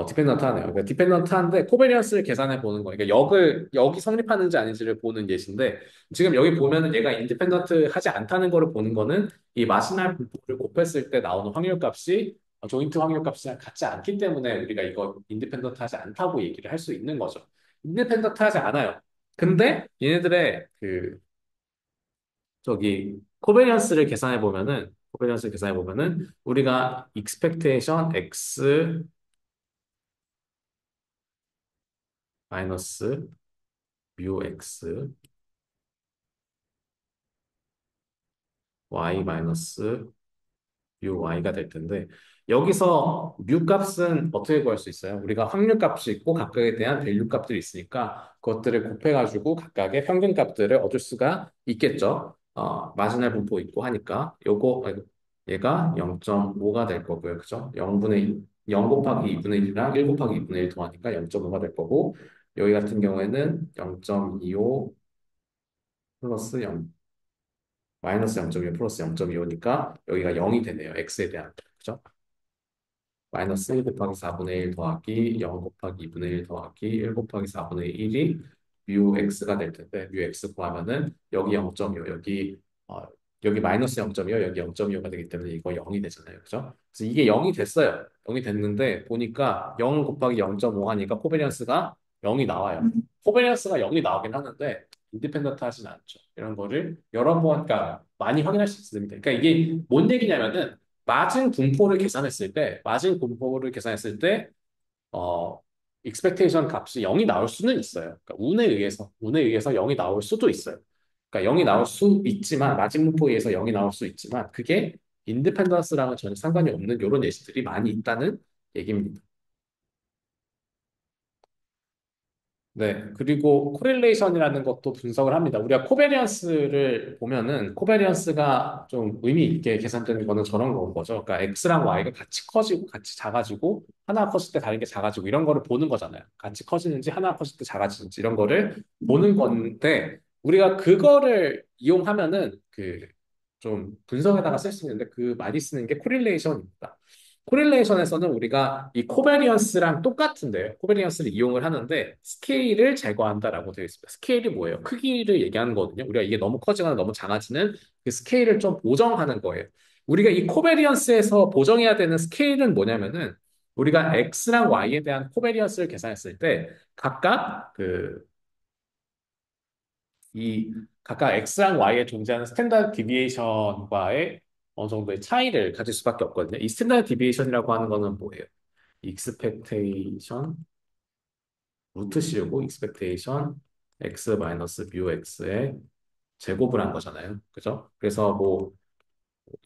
디펜던트 하네요. 그러니까 디펜던트 한데 코베리언스를 계산해 보는 거예요. 그러니까 역이 성립하는지 아닌지를 보는 예시인데 지금 여기 보면은 얘가 인디펜던트 하지 않다는 거를 보는 거는 이 마지막 분포를 곱했을 때 나오는 확률 값이 조인트 확률 값이랑 같지 않기 때문에 우리가 이거 인디펜던트 하지 않다고 얘기를 할 수 있는 거죠. 인디펜던트 하지 않아요. 근데 얘네들의 그 저기 코베리언스를 계산해 보면은 우리가 expectation x 마이너스 뮤 x y 마이너스 뮤 y가 될 텐데 여기서 뮤 값은 어떻게 구할 수 있어요? 우리가 확률 값이 있고 각각에 대한 밸류 값들이 있으니까 그것들을 곱해가지고 각각의 평균 값들을 얻을 수가 있겠죠. 마지노 분포 있고 하니까 얘가 0.5가 될 거고요. 그죠? 0 곱하기 2분의 1이랑 1 곱하기 2분의 1 더하니까 0.5가 될 거고 여기 같은 경우에는 0.25 플러스 0 마이너스 0.25 플러스 0.25니까 여기가 0이 되네요. x에 대한. 그죠? 마이너스 1 곱하기 4분의 1 더하기 0 곱하기 2분의 1 더하기 1 곱하기 4분의 1이 뮤 x가 될 텐데 뮤 x 구하면은 여기 0.25 여기 마이너스 0.25 여기 0.25가 되기 때문에 이거 0이 되잖아요. 그죠? 그래서 이게 0이 됐어요. 0이 됐는데 보니까 0 곱하기 0.5 하니까 코베리언스가 0이 나와요. 코베리언스가 0이 나오긴 하는데 인디펜던트 하진 않죠. 이런 거를 여러 번, 그러니까 많이 확인할 수 있습니다. 그러니까 이게 뭔 얘기냐면은 마진 분포를 계산했을 때, 어, expectation 값이 0이 나올 수는 있어요. 그러니까 운에 의해서 0이 나올 수도 있어요. 그러니까 0이 나올 수 있지만, 마진 분포에 의해서 0이 나올 수 있지만, 그게 인디펜던스랑은 전혀 상관이 없는 이런 예시들이 많이 있다는 얘기입니다. 네, 그리고 코릴레이션이라는 것도 분석을 합니다. 우리가 코베리언스를 보면은 코베리언스가 좀 의미 있게 계산되는 거는 저런 건 거죠. 그러니까 x랑 y가 같이 커지고 같이 작아지고 하나 컸을 때 다른 게 작아지고 이런 거를 보는 거잖아요. 같이 커지는지 하나 컸을 때 작아지는지 이런 거를 보는 건데 우리가 그거를 이용하면은 그 좀 분석에다가 쓸 수 있는데 그 많이 쓰는 게 코릴레이션입니다. 코릴레이션에서는 우리가 이 코베리언스랑 똑같은데요. 코베리언스를 이용을 하는데 스케일을 제거한다라고 되어 있습니다. 스케일이 뭐예요? 크기를 얘기하는 거거든요. 우리가 이게 너무 커지거나 너무 작아지는 그 스케일을 좀 보정하는 거예요. 우리가 이 코베리언스에서 보정해야 되는 스케일은 뭐냐면은 우리가 x랑 y에 대한 코베리언스를 계산했을 때 각각 각각 x랑 y에 존재하는 스탠다드 디비에이션과의 어느 정도의 차이를 가질 수밖에 없거든요. 이 스탠다드 디비에이션이라고 하는 거는 뭐예요? 익스펙테이션 루트 씌우고 익스펙테이션 x 마이너스 뮤 x의 제곱을 한 거잖아요. 그죠? 그래서 뭐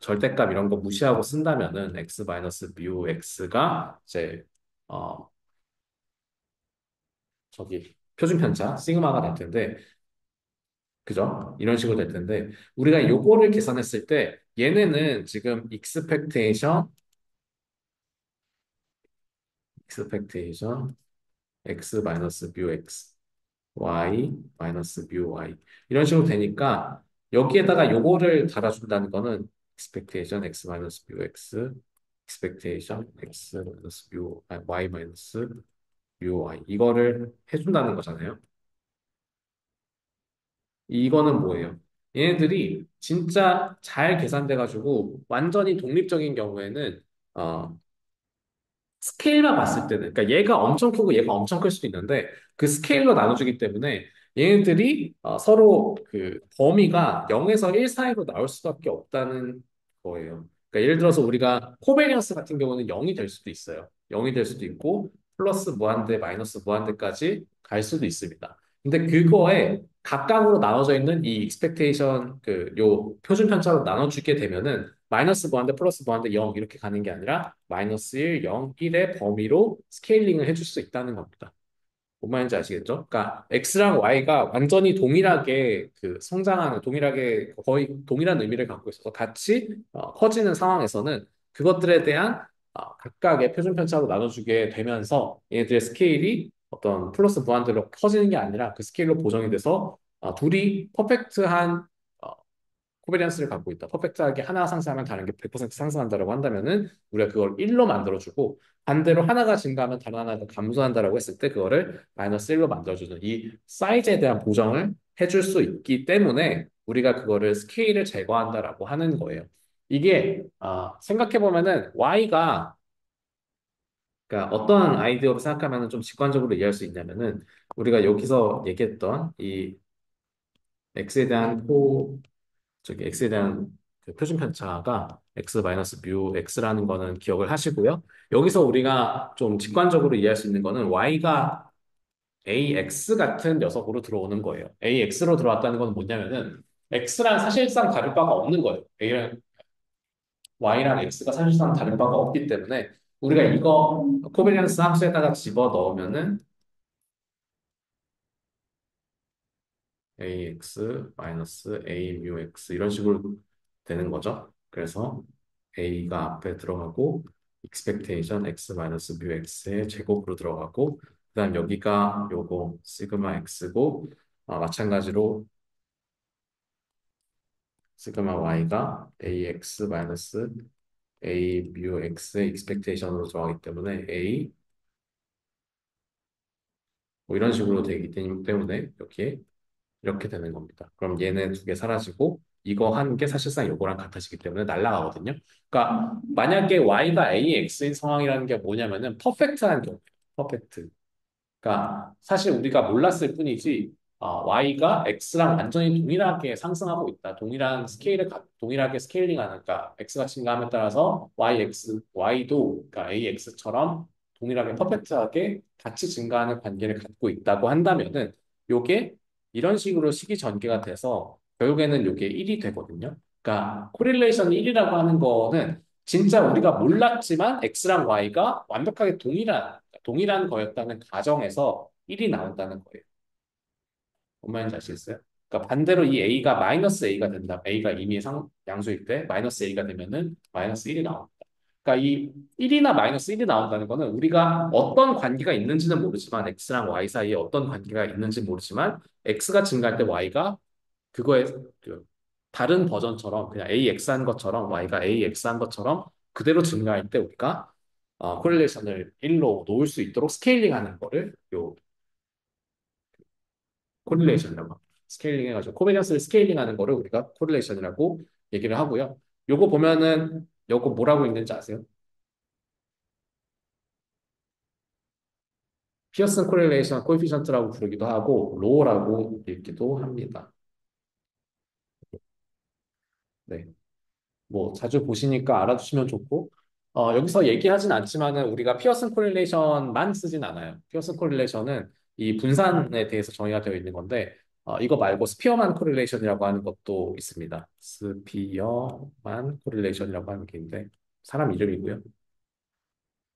절대값 이런 거 무시하고 쓴다면은 x 마이너스 뮤 x가 이제 어 저기 표준 편차 시그마가 될 텐데 그죠? 이런 식으로 될 텐데 우리가 요거를 계산했을 때 얘네는 지금 expectation x 마이너스 뮤 x y 마이너스 뮤 y 이런 식으로 되니까 여기에다가 요거를 달아준다는 거는 expectation x 마이너스 뮤 x expectation x 마이너스 뮤 y 마이너스 뮤 y 이거를 해준다는 거잖아요. 이거는 뭐예요? 얘네들이 진짜 잘 계산돼가지고 완전히 독립적인 경우에는 어, 스케일만 봤을 때는, 그러니까 얘가 엄청 크고 얘가 엄청 클 수도 있는데 그 스케일로 나눠주기 때문에 얘네들이 서로 그 범위가 0에서 1 사이로 나올 수밖에 없다는 거예요. 그러니까 예를 들어서 우리가 코베리언스 같은 경우는 0이 될 수도 있어요. 0이 될 수도 있고 플러스 무한대, 마이너스 무한대까지 갈 수도 있습니다. 근데 그거에 각각으로 나눠져 있는 이 익스펙테이션 그 요 표준 편차로 나눠주게 되면은 마이너스 무한대 플러스 무한대 0 이렇게 가는 게 아니라 마이너스 1, 0, 1의 범위로 스케일링을 해줄 수 있다는 겁니다. 뭔 말인지 아시겠죠? 그러니까 x랑 y가 완전히 동일하게 그 성장하는 동일하게 거의 동일한 의미를 갖고 있어서 같이 커지는 상황에서는 그것들에 대한 각각의 표준 편차로 나눠주게 되면서 얘네들의 스케일이 어떤 플러스 무한대로 커지는 게 아니라 그 스케일로 보정이 돼서 둘이 퍼펙트한 코베리언스를 갖고 있다. 퍼펙트하게 하나 상승하면 다른 게 100% 상승한다라고 한다면은 우리가 그걸 1로 만들어주고 반대로 하나가 증가하면 다른 하나가 감소한다라고 했을 때 그거를 마이너스 1로 만들어주는 이 사이즈에 대한 보정을 해줄 수 있기 때문에 우리가 그거를 스케일을 제거한다라고 하는 거예요. 이게 생각해 보면은 y가 그러니까 어떤 아이디어로 생각하면 좀 직관적으로 이해할 수 있냐면은 우리가 여기서 얘기했던 이 x에 대한 저기 x에 대한 그 표준 편차가 x 마이너스 뮤 x라는 거는 기억을 하시고요. 여기서 우리가 좀 직관적으로 이해할 수 있는 거는 y가 ax 같은 녀석으로 들어오는 거예요. ax로 들어왔다는 건 뭐냐면은 x랑 사실상 다를 바가 없는 거예요. a랑 y랑 x가 사실상 다를 바가 없기 때문에 우리가 이거 코베리언스 함수에다가 집어 넣으면은 ax 마이너스 a 뮤 x 이런 식으로 되는 거죠. 그래서 a가 앞에 들어가고 expectation x 마이너스 뮤 x의 제곱으로 들어가고 그다음 여기가 요거 시그마 x고 마찬가지로 시그마 y가 ax 마이너스 a 뮤 x의 expectation으로 들어가기 때문에 a 뭐 이런 식으로 되기 때문에 이렇게 되는 겁니다. 그럼 얘네 두 개 사라지고 이거 한 게 사실상 요거랑 같아지기 때문에 날라가거든요. 그러니까 만약에 y가 ax인 상황이라는 게 뭐냐면은 퍼펙트한 경우, 퍼펙트. 그러니까 사실 우리가 몰랐을 뿐이지 y가 x랑 완전히 동일하게 상승하고 있다. 동일하게 스케일링하는 그러니까 x가 증가함에 따라서 y도 그러니까 ax처럼 동일하게 퍼펙트하게 같이 증가하는 관계를 갖고 있다고 한다면은 요게 이런 식으로 식이 전개가 돼서 결국에는 요게 1이 되거든요. 그러니까 코릴레이션 1이라고 하는 거는 진짜 우리가 몰랐지만 x랑 y가 완벽하게 동일한 거였다는 가정에서 1이 나온다는 거예요. 뭔 말인지 아시겠어요? 그러니까 반대로 이 a가 마이너스 a가 된다. a가 이미 양수일 때 마이너스 a가 되면은 마이너스 1이 나옵니다. 그러니까 이 1이나 마이너스 1이 나온다는 거는 우리가 어떤 관계가 있는지는 모르지만 x랑 y 사이에 어떤 관계가 있는지 모르지만 x가 증가할 때 y가 그거에 그 다른 버전처럼 그냥 ax 한 것처럼 y가 ax 한 것처럼 그대로 증가할 때 우리가 코릴레이션을 1로 놓을 수 있도록 스케일링하는 거를 요 코릴레이션이라고 합니다. 스케일링 해가지고 코베리언스를 스케일링하는 거를 우리가 코릴레이션이라고 얘기를 하고요. 요거 보면은 요거 뭐라고 읽는지 아세요? 피어슨 코릴레이션 코에피션트라고 부르기도 하고 로우라고 읽기도 합니다. 네. 뭐 자주 보시니까 알아두시면 좋고 여기서 얘기하진 않지만은 우리가 피어슨 코릴레이션만 쓰진 않아요. 피어슨 코릴레이션은 이 분산에 대해서 정의가 되어 있는 건데 이거 말고 스피어만 코릴레이션이라고 하는 것도 있습니다. 스피어만 코릴레이션이라고 하는 게 있는데 사람 이름이고요.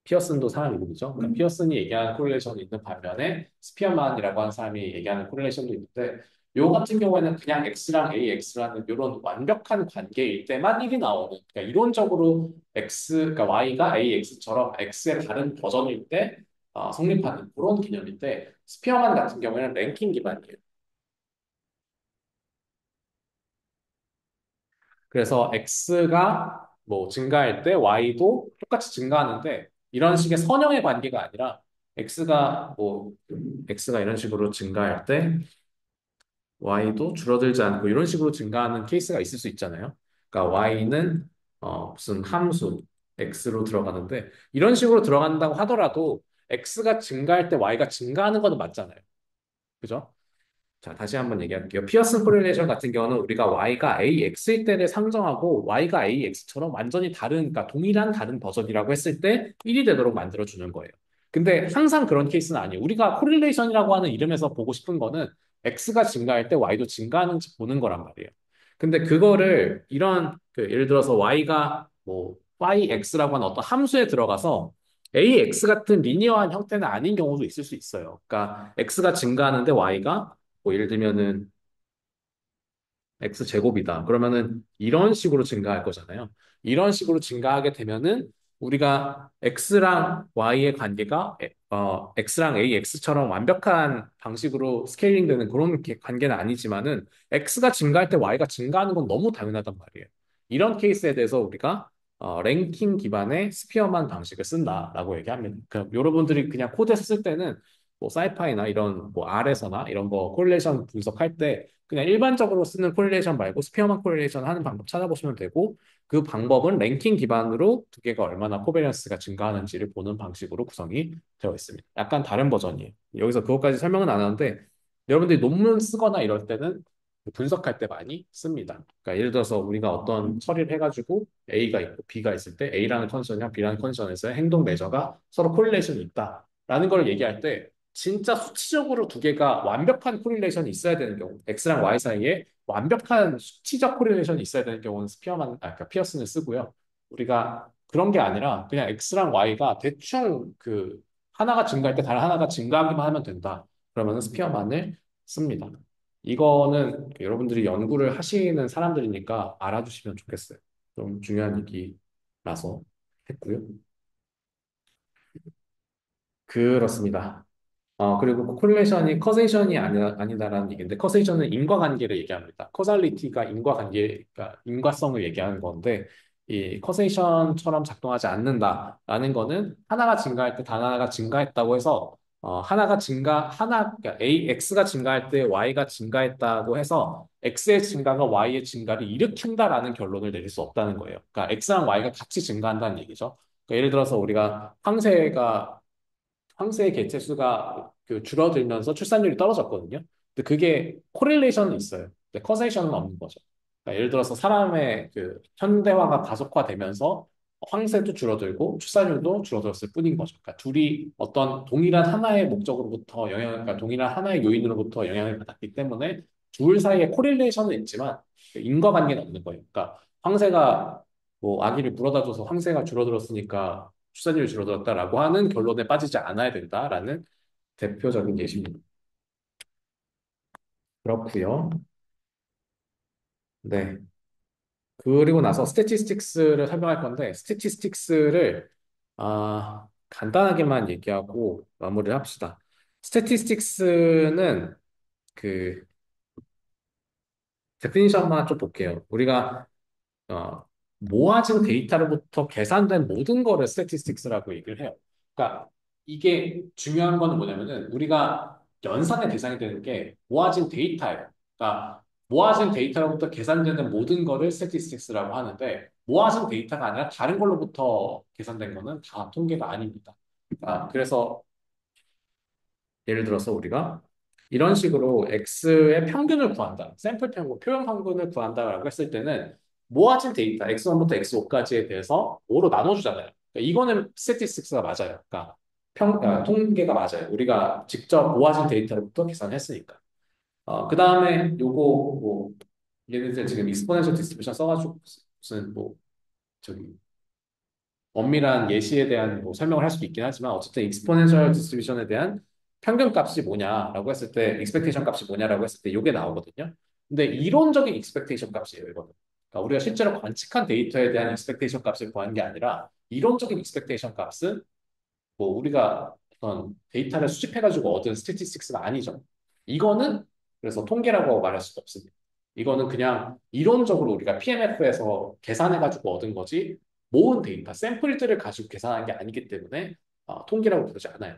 피어슨도 사람 이름이죠. 그러니까 피어슨이 얘기하는 코릴레이션이 있는 반면에 스피어만이라고 하는 사람이 얘기하는 코릴레이션도 있는데 요 같은 경우에는 그냥 x랑 ax라는 이런 완벽한 관계일 때만 1이 나오는, 그러니까 이론적으로 그러니까 y가 ax처럼 x의 다른 버전일 때 성립하는 그런 개념인데, 스피어만 같은 경우에는 랭킹 기반이에요. 그래서 x가 뭐 증가할 때 y도 똑같이 증가하는데, 이런 식의 선형의 관계가 아니라 x가 이런 식으로 증가할 때 y도 줄어들지 않고 이런 식으로 증가하는 케이스가 있을 수 있잖아요. 그러니까 y는 무슨 함수 x로 들어가는데, 이런 식으로 들어간다고 하더라도 x가 증가할 때 y가 증가하는 건 맞잖아요. 그죠? 자, 다시 한번 얘기할게요. 피어슨 코릴레이션 같은 경우는 우리가 y가 ax일 때를 상정하고 y가 ax처럼 완전히 다른, 그러니까 동일한 다른 버전이라고 했을 때 1이 되도록 만들어주는 거예요. 근데 항상 그런 케이스는 아니에요. 우리가 코릴레이션이라고 하는 이름에서 보고 싶은 거는 x가 증가할 때 y도 증가하는지 보는 거란 말이에요. 근데 그거를 예를 들어서 y가 뭐 yx라고 하는 어떤 함수에 들어가서 ax 같은 리니어한 형태는 아닌 경우도 있을 수 있어요. 그러니까 x가 증가하는데 y가 뭐 예를 들면은 x제곱이다. 그러면은 이런 식으로 증가할 거잖아요. 이런 식으로 증가하게 되면은 우리가 x랑 y의 관계가 x랑 ax처럼 완벽한 방식으로 스케일링 되는 그런 관계는 아니지만은 x가 증가할 때 y가 증가하는 건 너무 당연하단 말이에요. 이런 케이스에 대해서 우리가 랭킹 기반의 스피어만 방식을 쓴다라고 얘기합니다. 여러분들이 그냥 코드에서 쓸 때는 뭐 사이파이나 이런 뭐 R에서나 이런 거 콜레이션 분석할 때 그냥 일반적으로 쓰는 코릴레이션 말고 스피어만 코릴레이션 하는 방법 찾아보시면 되고, 그 방법은 랭킹 기반으로 두 개가 얼마나 코베런스가 증가하는지를 보는 방식으로 구성이 되어 있습니다. 약간 다른 버전이에요. 여기서 그것까지 설명은 안 하는데, 여러분들이 논문 쓰거나 이럴 때는 분석할 때 많이 씁니다. 그러니까 예를 들어서 우리가 어떤 처리를 해가지고 A가 있고 B가 있을 때 A라는 컨디션이랑 B라는 컨디션에서의 행동 매저가 서로 코릴레이션이 있다라는 걸 얘기할 때, 진짜 수치적으로 두 개가 완벽한 코릴레이션이 있어야 되는 경우, X랑 Y 사이에 완벽한 수치적 코릴레이션이 있어야 되는 경우는 그러니까 피어슨을 쓰고요. 우리가 그런 게 아니라 그냥 X랑 Y가 대충 하나가 증가할 때 다른 하나가 증가하기만 하면 된다. 그러면 스피어만을 씁니다. 이거는 여러분들이 연구를 하시는 사람들이니까 알아두시면 좋겠어요. 좀 중요한 얘기라서 했고요. 그렇습니다. 그리고 코릴레이션이 커세이션이 아니다라는 얘기인데, 커세이션은 인과관계를 얘기합니다. 커살리티가 인과관계가 인과성을 얘기하는 건데, 이 커세이션처럼 작동하지 않는다라는 거는 하나가 증가할 때 단 하나가 증가했다고 해서 그러니까 X가 증가할 때 Y가 증가했다고 해서 X의 증가가 Y의 증가를 일으킨다라는 결론을 내릴 수 없다는 거예요. 그러니까 X랑 Y가 같이 증가한다는 얘기죠. 그러니까 예를 들어서 우리가 황새의 개체 수가 줄어들면서 출산율이 떨어졌거든요. 근데 그게 코릴레이션은 있어요. 근데 커세이션은 없는 거죠. 그러니까 예를 들어서 사람의 현대화가 가속화되면서 황새도 줄어들고 출산율도 줄어들었을 뿐인 거죠. 그러니까 둘이 어떤 동일한 하나의 목적으로부터 그러니까 동일한 하나의 요인으로부터 영향을 받았기 때문에 둘 사이에 코릴레이션은 있지만 인과관계는 없는 거예요. 그러니까 황새가 뭐 아기를 물어다 줘서 황새가 줄어들었으니까 출산율이 줄어들었다라고 하는 결론에 빠지지 않아야 된다라는 대표적인 예시입니다. 그렇고요. 네. 그리고 나서 스태티스틱스를 설명할 건데, 스태티스틱스를 간단하게만 얘기하고 마무리를 합시다. 스태티스틱스는 그 데피니션만 좀 볼게요. 우리가 어, 모아진 데이터로부터 계산된 모든 거를 스태티스틱스라고 얘기를 해요. 그러니까 이게 중요한 건 뭐냐면은, 우리가 연산의 대상이 되는 게 모아진 데이터예요. 그러니까 모아진 데이터로부터 계산되는 모든 거를 스태티스틱스라고 하는데, 모아진 데이터가 아니라 다른 걸로부터 계산된 거는 다 통계가 아닙니다. 그래서 예를 들어서 우리가 이런 식으로 X의 평균을 구한다. 샘플 평균, 표현 평균을 구한다라고 했을 때는 모아진 데이터 X1부터 X5까지에 대해서 5로 나눠주잖아요. 그러니까 이거는 스태티스틱스가 맞아요. 그러니까 통계가 맞아요. 우리가 직접 모아진 데이터부터 계산했으니까. 그 다음에 요거 뭐 예를 들어 지금 익스포넨셜 디스트리뷰션 써가지고 무슨 뭐 저기 엄밀한 예시에 대한 뭐 설명을 할 수도 있긴 하지만, 어쨌든 익스포넨셜 디스트리뷰션에 대한 평균값이 뭐냐라고 했을 때, expectation 값이 뭐냐라고 했을 때 이게 나오거든요. 근데 이론적인 expectation 값이에요, 이거는. 그러니까 우리가 실제로 관측한 데이터에 대한 expectation 값을 구하는 게 아니라 이론적인 expectation 값은 뭐 우리가 어떤 데이터를 수집해가지고 얻은 스태티스틱스가 아니죠. 이거는 그래서 통계라고 말할 수도 없습니다. 이거는 그냥 이론적으로 우리가 PMF에서 계산해가지고 얻은 거지 모은 데이터, 샘플들을 가지고 계산한 게 아니기 때문에 통계라고 부르지 않아요.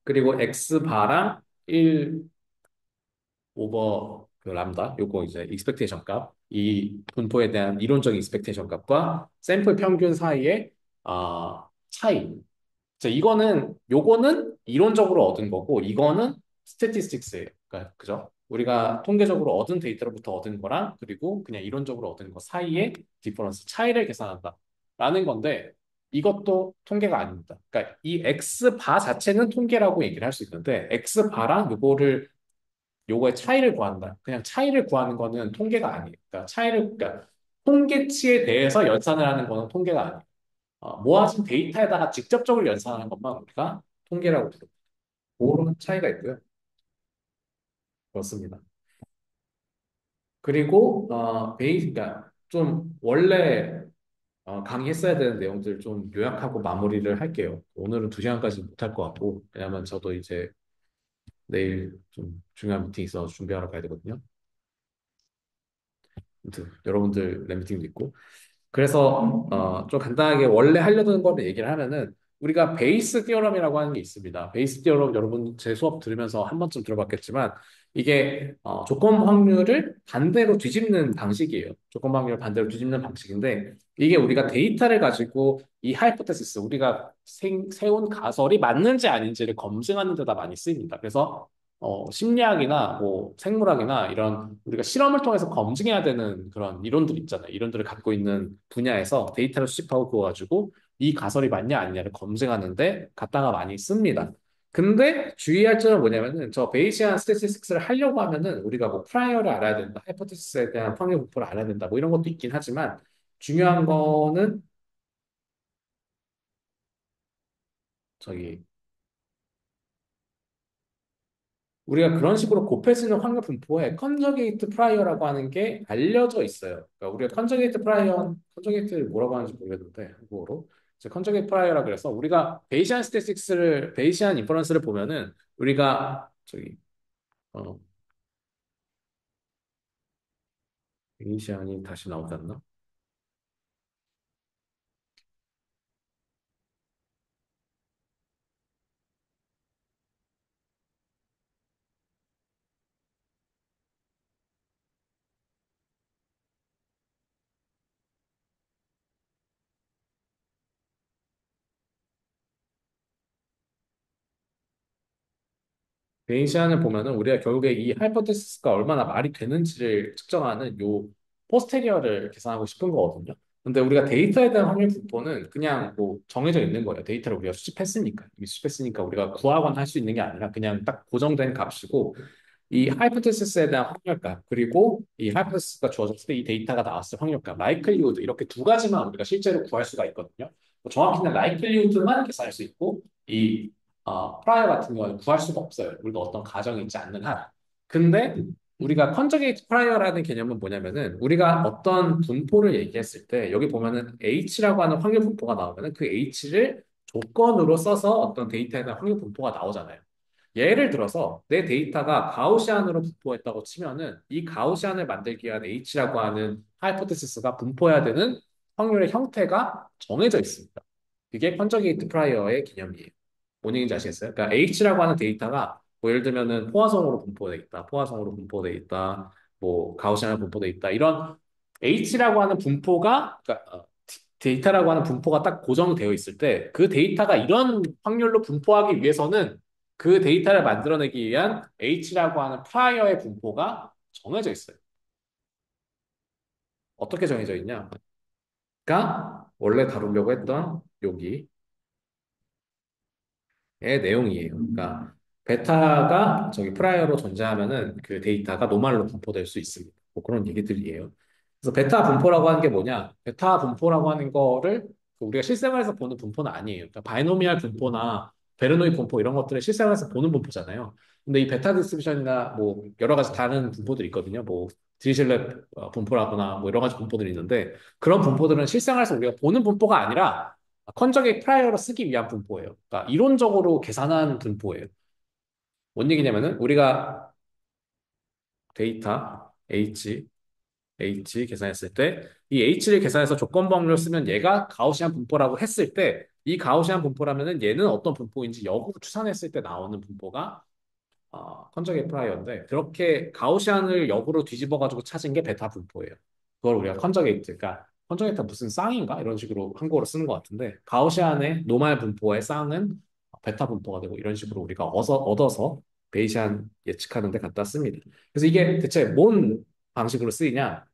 그리고 X바랑 1 오버 그 람다 요거 이제 익스펙테이션 값, 이 분포에 대한 이론적인 익스펙테이션 값과 샘플 평균 사이의 차이. 자, 이거는 요거는 이론적으로 얻은 거고 이거는 스태티스틱스예요. 그러니까 그죠? 우리가 통계적으로 얻은 데이터로부터 얻은 거랑 그리고 그냥 이론적으로 얻은 거 사이의 디퍼런스 차이를 계산한다라는 건데 이것도 통계가 아닙니다. 그러니까 이 x 바 자체는 통계라고 얘기를 할 수 있는데 x 바랑 요거의 차이를 구한다. 그냥 차이를 구하는 거는 통계가 아니에요. 그러니까 통계치에 대해서 연산을 하는 거는 통계가 아니에요. 모아진 데이터에다가 직접적으로 연산하는 것만 우리가 통계라고 부릅니다. 그런 차이가 있고요. 그렇습니다. 그리고 그러니까 좀 원래 강의했어야 되는 내용들 좀 요약하고 마무리를 할게요. 오늘은 2시간까지 못할 것 같고 왜냐면 저도 이제 내일 좀 중요한 미팅 있어서 준비하러 가야 되거든요. 아무튼 여러분들 랩미팅도 있고 그래서 좀 간단하게 원래 하려던 거를 얘기를 하면은 우리가 베이스 티어럼이라고 하는 게 있습니다. 베이스 티어럼 여러분 제 수업 들으면서 한 번쯤 들어봤겠지만 이게 조건 확률을 반대로 뒤집는 방식이에요. 조건 확률을 반대로 뒤집는 방식인데 이게 우리가 데이터를 가지고 이 하이포테시스 우리가 세운 가설이 맞는지 아닌지를 검증하는 데다 많이 쓰입니다. 그래서 심리학이나 뭐 생물학이나 이런 우리가 실험을 통해서 검증해야 되는 그런 이론들 있잖아요. 이론들을 갖고 있는 분야에서 데이터를 수집하고 그거 가지고 이 가설이 맞냐 아니냐를 검증하는데 갖다가 많이 씁니다. 근데 주의할 점은 뭐냐면은 저 베이시안 스태티스틱스를 하려고 하면은 우리가 뭐 프라이어를 알아야 된다, 하이포테시스에 대한 확률 분포를 알아야 된다, 뭐 이런 것도 있긴 하지만 중요한 거는 저기 우리가 그런 식으로 곱해지는 확률 분포에 컨저게이트 프라이어라고 하는 게 알려져 있어요. 그러니까 우리가 컨저게이트를 뭐라고 하는지 모르겠는데 한국어로 이제 컨저게이트 프라이어라 그래서 우리가 베이시안 스태틱스를 베이시안 인퍼런스를 보면은 우리가 어 베이시안이 다시 나오지 않나? 베이시안을 보면은 우리가 결국에 이 하이포테시스가 얼마나 말이 되는지를 측정하는 요 포스테리어를 계산하고 싶은 거거든요. 근데 우리가 데이터에 대한 확률 분포는 그냥 뭐 정해져 있는 거예요. 데이터를 우리가 수집했으니까. 이미 수집했으니까 우리가 구하거나 할 수 있는 게 아니라 그냥 딱 고정된 값이고 이 하이포테시스에 대한 확률값 그리고 이 하이포테시스가 주어졌을 때 이 데이터가 나왔을 확률값, 라이클리후드 이렇게 두 가지만 우리가 실제로 구할 수가 있거든요. 뭐 정확히는 라이클리후드만 계산할 수 있고 이 프라이어 같은 경우는 구할 수가 없어요. 우리가 어떤 가정이 있지 않는 한. 근데 우리가 컨저게이트 프라이어라는 개념은 뭐냐면은 우리가 어떤 분포를 얘기했을 때 여기 보면은 H라고 하는 확률 분포가 나오면은 그 H를 조건으로 써서 어떤 데이터에 대한 확률 분포가 나오잖아요. 예를 들어서 내 데이터가 가우시안으로 분포했다고 치면은 이 가우시안을 만들기 위한 H라고 하는 하이포테시스가 분포해야 되는 확률의 형태가 정해져 있습니다. 그게 컨저게이트 프라이어의 개념이에요. 뭔 얘기인지 아시겠어요? 그러니까 H라고 하는 데이터가 뭐 예를 들면은 포화성으로 분포돼 있다, 포화성으로 분포돼 있다, 뭐 가우시안으로 분포돼 있다 이런 H라고 하는 분포가 그러니까 데이터라고 하는 분포가 딱 고정되어 있을 때 그 데이터가 이런 확률로 분포하기 위해서는 그 데이터를 만들어내기 위한 H라고 하는 프라이어의 분포가 정해져 있어요. 어떻게 정해져 있냐? 그러니까 원래 다루려고 했던 여기의 내용이에요. 그러니까 베타가 저기 프라이어로 존재하면은 그 데이터가 노말로 분포될 수 있습니다. 뭐 그런 얘기들이에요. 그래서 베타 분포라고 하는 게 뭐냐? 베타 분포라고 하는 거를 우리가 실생활에서 보는 분포는 아니에요. 그러니까 바이노미얼 분포나 베르노이 분포 이런 것들을 실생활에서 보는 분포잖아요. 근데 이 베타 디스트리뷰션이나 뭐 여러 가지 다른 분포들이 있거든요. 뭐 디리즐렛 분포라거나 뭐 여러 가지 분포들이 있는데 그런 분포들은 실생활에서 우리가 보는 분포가 아니라 컨저게이트 프라이어로 쓰기 위한 분포예요. 그러니까 이론적으로 계산한 분포예요. 뭔 얘기냐면은 우리가 데이터 H 계산했을 때 이 H를 계산해서 조건부 확률을 쓰면 얘가 가우시안 분포라고 했을 때 이 가우시안 분포라면은 얘는 어떤 분포인지 역으로 추산했을 때 나오는 분포가 컨저게이트 프라이어인데 그렇게 가우시안을 역으로 뒤집어 가지고 찾은 게 베타 분포예요. 그걸 우리가 컨저게이트, 그러니까 컨저게이트가 무슨 쌍인가 이런 식으로 한국어로 쓰는 것 같은데 가우시안의 노말 분포의 쌍은 베타 분포가 되고 이런 식으로 우리가 얻어서 베이시안 예측하는 데 갖다 씁니다. 그래서 이게 대체 뭔 방식으로 쓰이냐?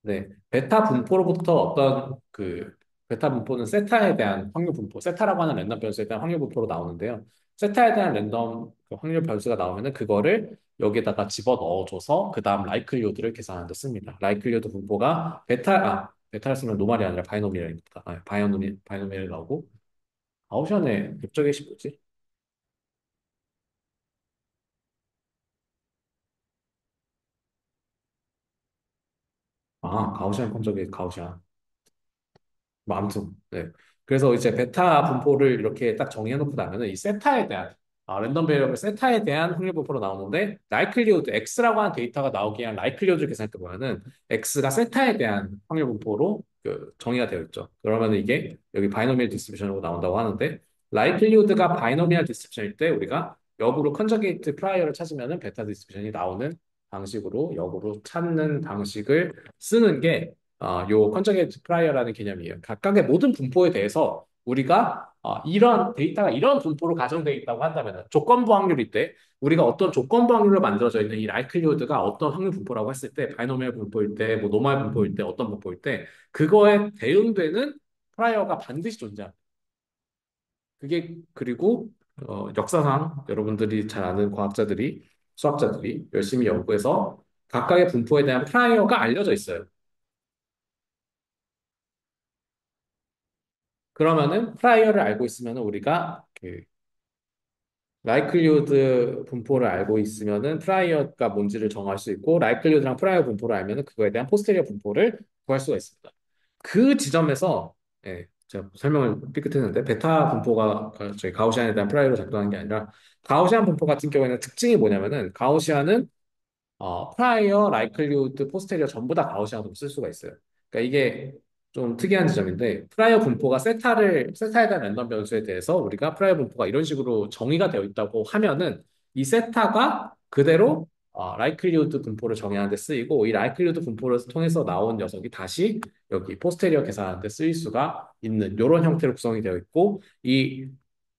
네, 베타 분포로부터 어떤 그 베타 분포는 세타에 대한 확률 분포, 세타라고 하는 랜덤 변수에 대한 확률 분포로 나오는데요. 세타에 대한 랜덤 그 확률 변수가 나오면은 그거를 여기에다가 집어 넣어줘서 그 다음 라이클리후드를 계산하는 데 씁니다. 라이클리후드 분포가 베타를 쓰면 노말이 아니라 바이노미얼이니까 바이노미얼이 나오고 아웃션의 목적의식 뭐지? 가우시안 컨저게이트 가우시안. 뭐 아무튼 네. 그래서 이제 베타 분포를 이렇게 딱 정의해놓고 나면은 이 세타에 대한 랜덤 베리어블 세타에 대한 확률 분포로 나오는데 라이클리후드 X라고 하는 데이터가 나오기 위한 라이클리후드를 계산할 때 보면은 X가 세타에 대한 확률 분포로 그 정의가 되어 있죠. 그러면 이게 여기 바이노미얼 디스트리뷰션으로 나온다고 하는데 라이클리후드가 바이노미얼 디스트리뷰션일 때 우리가 역으로 컨저게이트 프라이어를 찾으면은 베타 디스트리뷰션이 나오는 방식으로 역으로 찾는 방식을 쓰는 게 요 컨저게이트 프라이어라는 개념이에요. 각각의 모든 분포에 대해서 우리가 이런 데이터가 이런 분포로 가정되어 있다고 한다면 조건부 확률일 때 우리가 어떤 조건부 확률로 만들어져 있는 이 라이클리후드가 어떤 확률 분포라고 했을 때 바이노미얼 분포일 때, 뭐 노멀 분포일 때, 어떤 분포일 때 그거에 대응되는 프라이어가 반드시 존재합니다. 그게 그리고 역사상 여러분들이 잘 아는 과학자들이 수학자들이 열심히 연구해서 각각의 분포에 대한 프라이어가 알려져 있어요. 그러면은 프라이어를 알고 있으면 우리가 그 라이클리후드 분포를 알고 있으면은 프라이어가 뭔지를 정할 수 있고 라이클리후드랑 프라이어 분포를 알면은 그거에 대한 포스테리어 분포를 구할 수가 있습니다. 그 지점에서 제가 설명을 삐끗했는데 베타 분포가 저희 가우시안에 대한 프라이어로 작동하는 게 아니라 가우시안 분포 같은 경우에는 특징이 뭐냐면은 가우시안은 프라이어, 라이클리후드, 포스테리어 전부 다 가우시안으로 쓸 수가 있어요. 그러니까 이게 좀 특이한 지점인데 프라이어 분포가 세타에 대한 랜덤 변수에 대해서 우리가 프라이어 분포가 이런 식으로 정의가 되어 있다고 하면은 이 세타가 그대로 라이클리후드 분포를 정의하는 데 쓰이고 이 라이클리후드 분포를 통해서 나온 녀석이 다시 여기 포스테리어 계산하는 데 쓰일 수가 있는 이런 형태로 구성이 되어 있고 이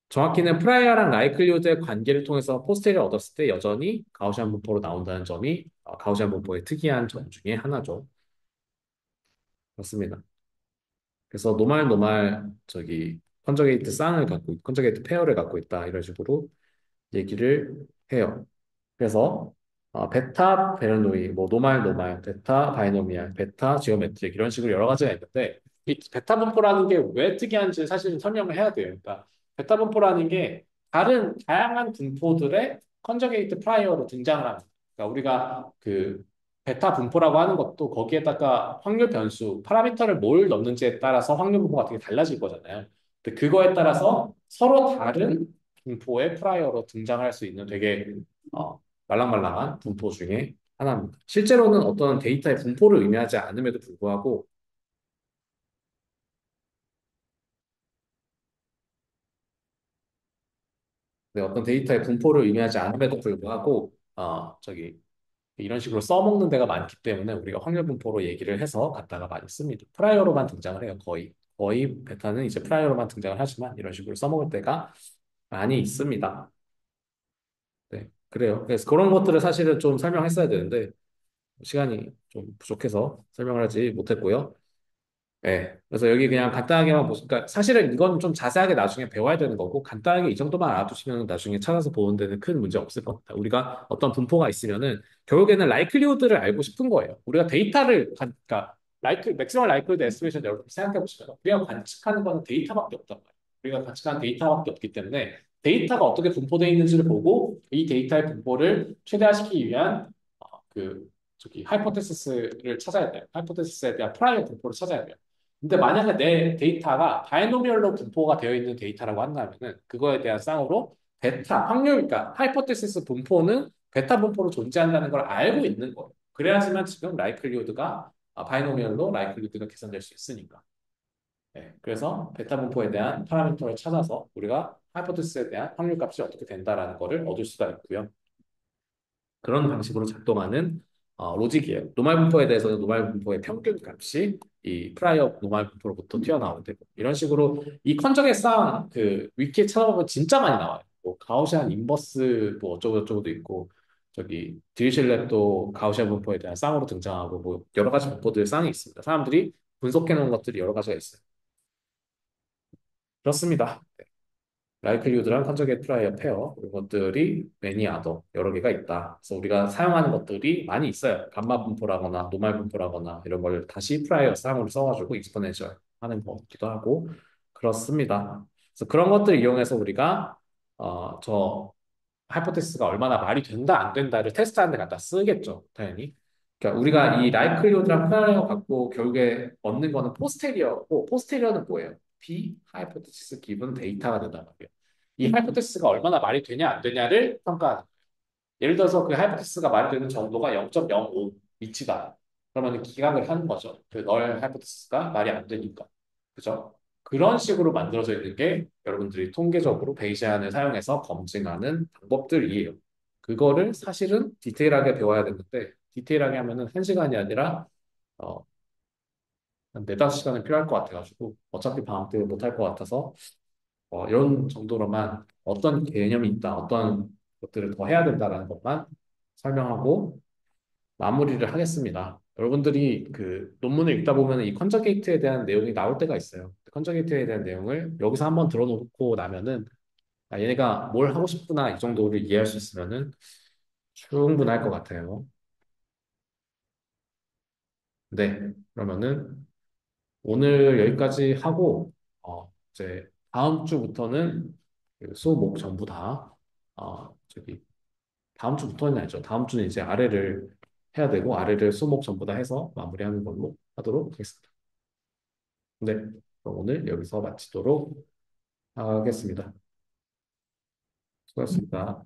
정확히는 프라이어랑 라이클리후드의 관계를 통해서 포스테리를 얻었을 때 여전히 가우시안 분포로 나온다는 점이 가우시안 분포의 특이한 점 중에 하나죠. 그렇습니다. 그래서 노말 저기 컨저게이트 페어를 갖고 있다 이런 식으로 얘기를 해요. 그래서 베타 베르노이, 뭐 노말, 베타 바이노미알, 베타 지오메트릭 이런 식으로 여러 가지가 있는데 이 베타 분포라는 게 왜 특이한지 사실 설명을 해야 돼요. 그러니까 베타 분포라는 게 다른 다양한 분포들의 컨저게이트 프라이어로 등장을 합니다. 그러니까 우리가 그 베타 분포라고 하는 것도 거기에다가 확률 변수, 파라미터를 뭘 넣는지에 따라서 확률 분포가 되게 달라질 거잖아요. 근데 그거에 따라서 서로 다른 분포의 프라이어로 등장할 수 있는 되게 어, 말랑말랑한 분포 중에 하나입니다. 실제로는 어떤 데이터의 분포를 의미하지 않음에도 불구하고 어떤 데이터의 분포를 의미하지 않음에도 불구하고 저기 이런 식으로 써먹는 데가 많기 때문에 우리가 확률 분포로 얘기를 해서 갖다가 많이 씁니다. 프라이어로만 등장을 해요. 거의 베타는 이제 프라이어로만 등장을 하지만 이런 식으로 써먹을 때가 많이 있습니다. 네, 그래요. 그래서 그런 것들을 사실은 좀 설명했어야 되는데 시간이 좀 부족해서 설명을 하지 못했고요. 네. 그래서 여기 그냥 간단하게만 보시니까 그러니까 사실은 이건 좀 자세하게 나중에 배워야 되는 거고 간단하게 이 정도만 알아두시면 나중에 찾아서 보는 데는 큰 문제 없을 겁니다. 우리가 어떤 분포가 있으면은 결국에는 라이클리후드를 알고 싶은 거예요. 우리가 데이터를 그러니까 맥시멀 라이클리후드 에스티메이션 여러분 생각해 보시면 우리가 관측하는 거는 데이터밖에 없단 말이에요. 우리가 관측하는 데이터밖에 없기 때문에 데이터가 어떻게 분포되어 있는지를 보고 이 데이터의 분포를 최대화시키기 위한 그 저기 하이포테시스를 찾아야 돼요. 하이포테시스에 대한 프라이어 분포를 찾아야 돼요. 근데 만약에 내 데이터가 바이노미얼로 분포가 되어 있는 데이터라고 한다면은 그거에 대한 쌍으로 베타 확률, 그러니까 하이포테시스 분포는 베타 분포로 존재한다는 걸 알고 있는 거예요. 그래야지만 지금 라이클리후드가 바이노미얼로 라이클리후드가 계산될 수 있으니까. 네, 그래서 베타 분포에 대한 파라미터를 찾아서 우리가 하이포테시스에 대한 확률 값이 어떻게 된다라는 거를 얻을 수가 있고요. 그런 방식으로 작동하는 로직이에요. 노말 분포에 대해서는 노말 분포의 평균 값이 이 프라이어 노말 분포로부터 튀어나오면 되고 이런 식으로 이 컨적의 쌍 그 위키에 찾아보면 진짜 많이 나와요. 뭐 가우시안 인버스 뭐 어쩌고 저쩌고도 있고 저기 디리실랩도 가우시안 분포에 대한 쌍으로 등장하고 뭐 여러 가지 분포들 쌍이 있습니다. 사람들이 분석해 놓은 것들이 여러 가지가 있어요. 그렇습니다. 라이클리후드랑 컨저게이트 프라이어 페어 이런 것들이 매니아더 여러 개가 있다. 그래서 우리가 사용하는 것들이 많이 있어요. 감마 분포라거나 노말 분포라거나 이런 걸 다시 프라이어 쌍으로 써가지고 익스포넨셜 하는 거기도 하고 그렇습니다. 그래서 그런 것들 이용해서 우리가 저 하이포테시스가 얼마나 말이 된다 안 된다를 테스트하는 데 갖다 쓰겠죠. 당연히. 그러니까 우리가 이 라이클리후드랑 프라이어 갖고 결국에 얻는 거는 포스테리어고 포스테리어는 뭐예요? B 하이포테시스 기분 데이터가 된단 말이에요. 이 하이포테시스가 얼마나 말이 되냐 안 되냐를 평가하는 거예요. 예를 들어서 그 하이포테시스가 말이 되는 정도가 0.05 미치다. 그러면 기각을 하는 거죠. 그널 하이포테시스가 말이 안 되니까. 그죠? 그런 식으로 만들어져 있는 게 여러분들이 통계적으로 베이시안을 사용해서 검증하는 방법들이에요. 그거를 사실은 디테일하게 배워야 되는데 디테일하게 하면은 한 시간이 아니라 어, 한 네다섯 시간은 필요할 것 같아가지고 어차피 방학 때 못할 것 같아서 이런 정도로만 어떤 개념이 있다, 어떤 것들을 더 해야 된다라는 것만 설명하고 마무리를 하겠습니다. 여러분들이 그 논문을 읽다 보면 이 컨저게이트에 대한 내용이 나올 때가 있어요. 컨저게이트에 대한 내용을 여기서 한번 들어놓고 나면은 얘네가 뭘 하고 싶구나 이 정도를 이해할 수 있으면은 충분할 것 같아요. 네, 그러면은 오늘 여기까지 하고 이제 다음 주부터는 그 수업 목 전부 다 저기 다음 주부터는 아니죠. 다음 주는 이제 아래를 해야 되고 아래를 수목 전부 다 해서 마무리하는 걸로 하도록 하겠습니다. 네, 그럼 오늘 여기서 마치도록 하겠습니다. 수고하셨습니다.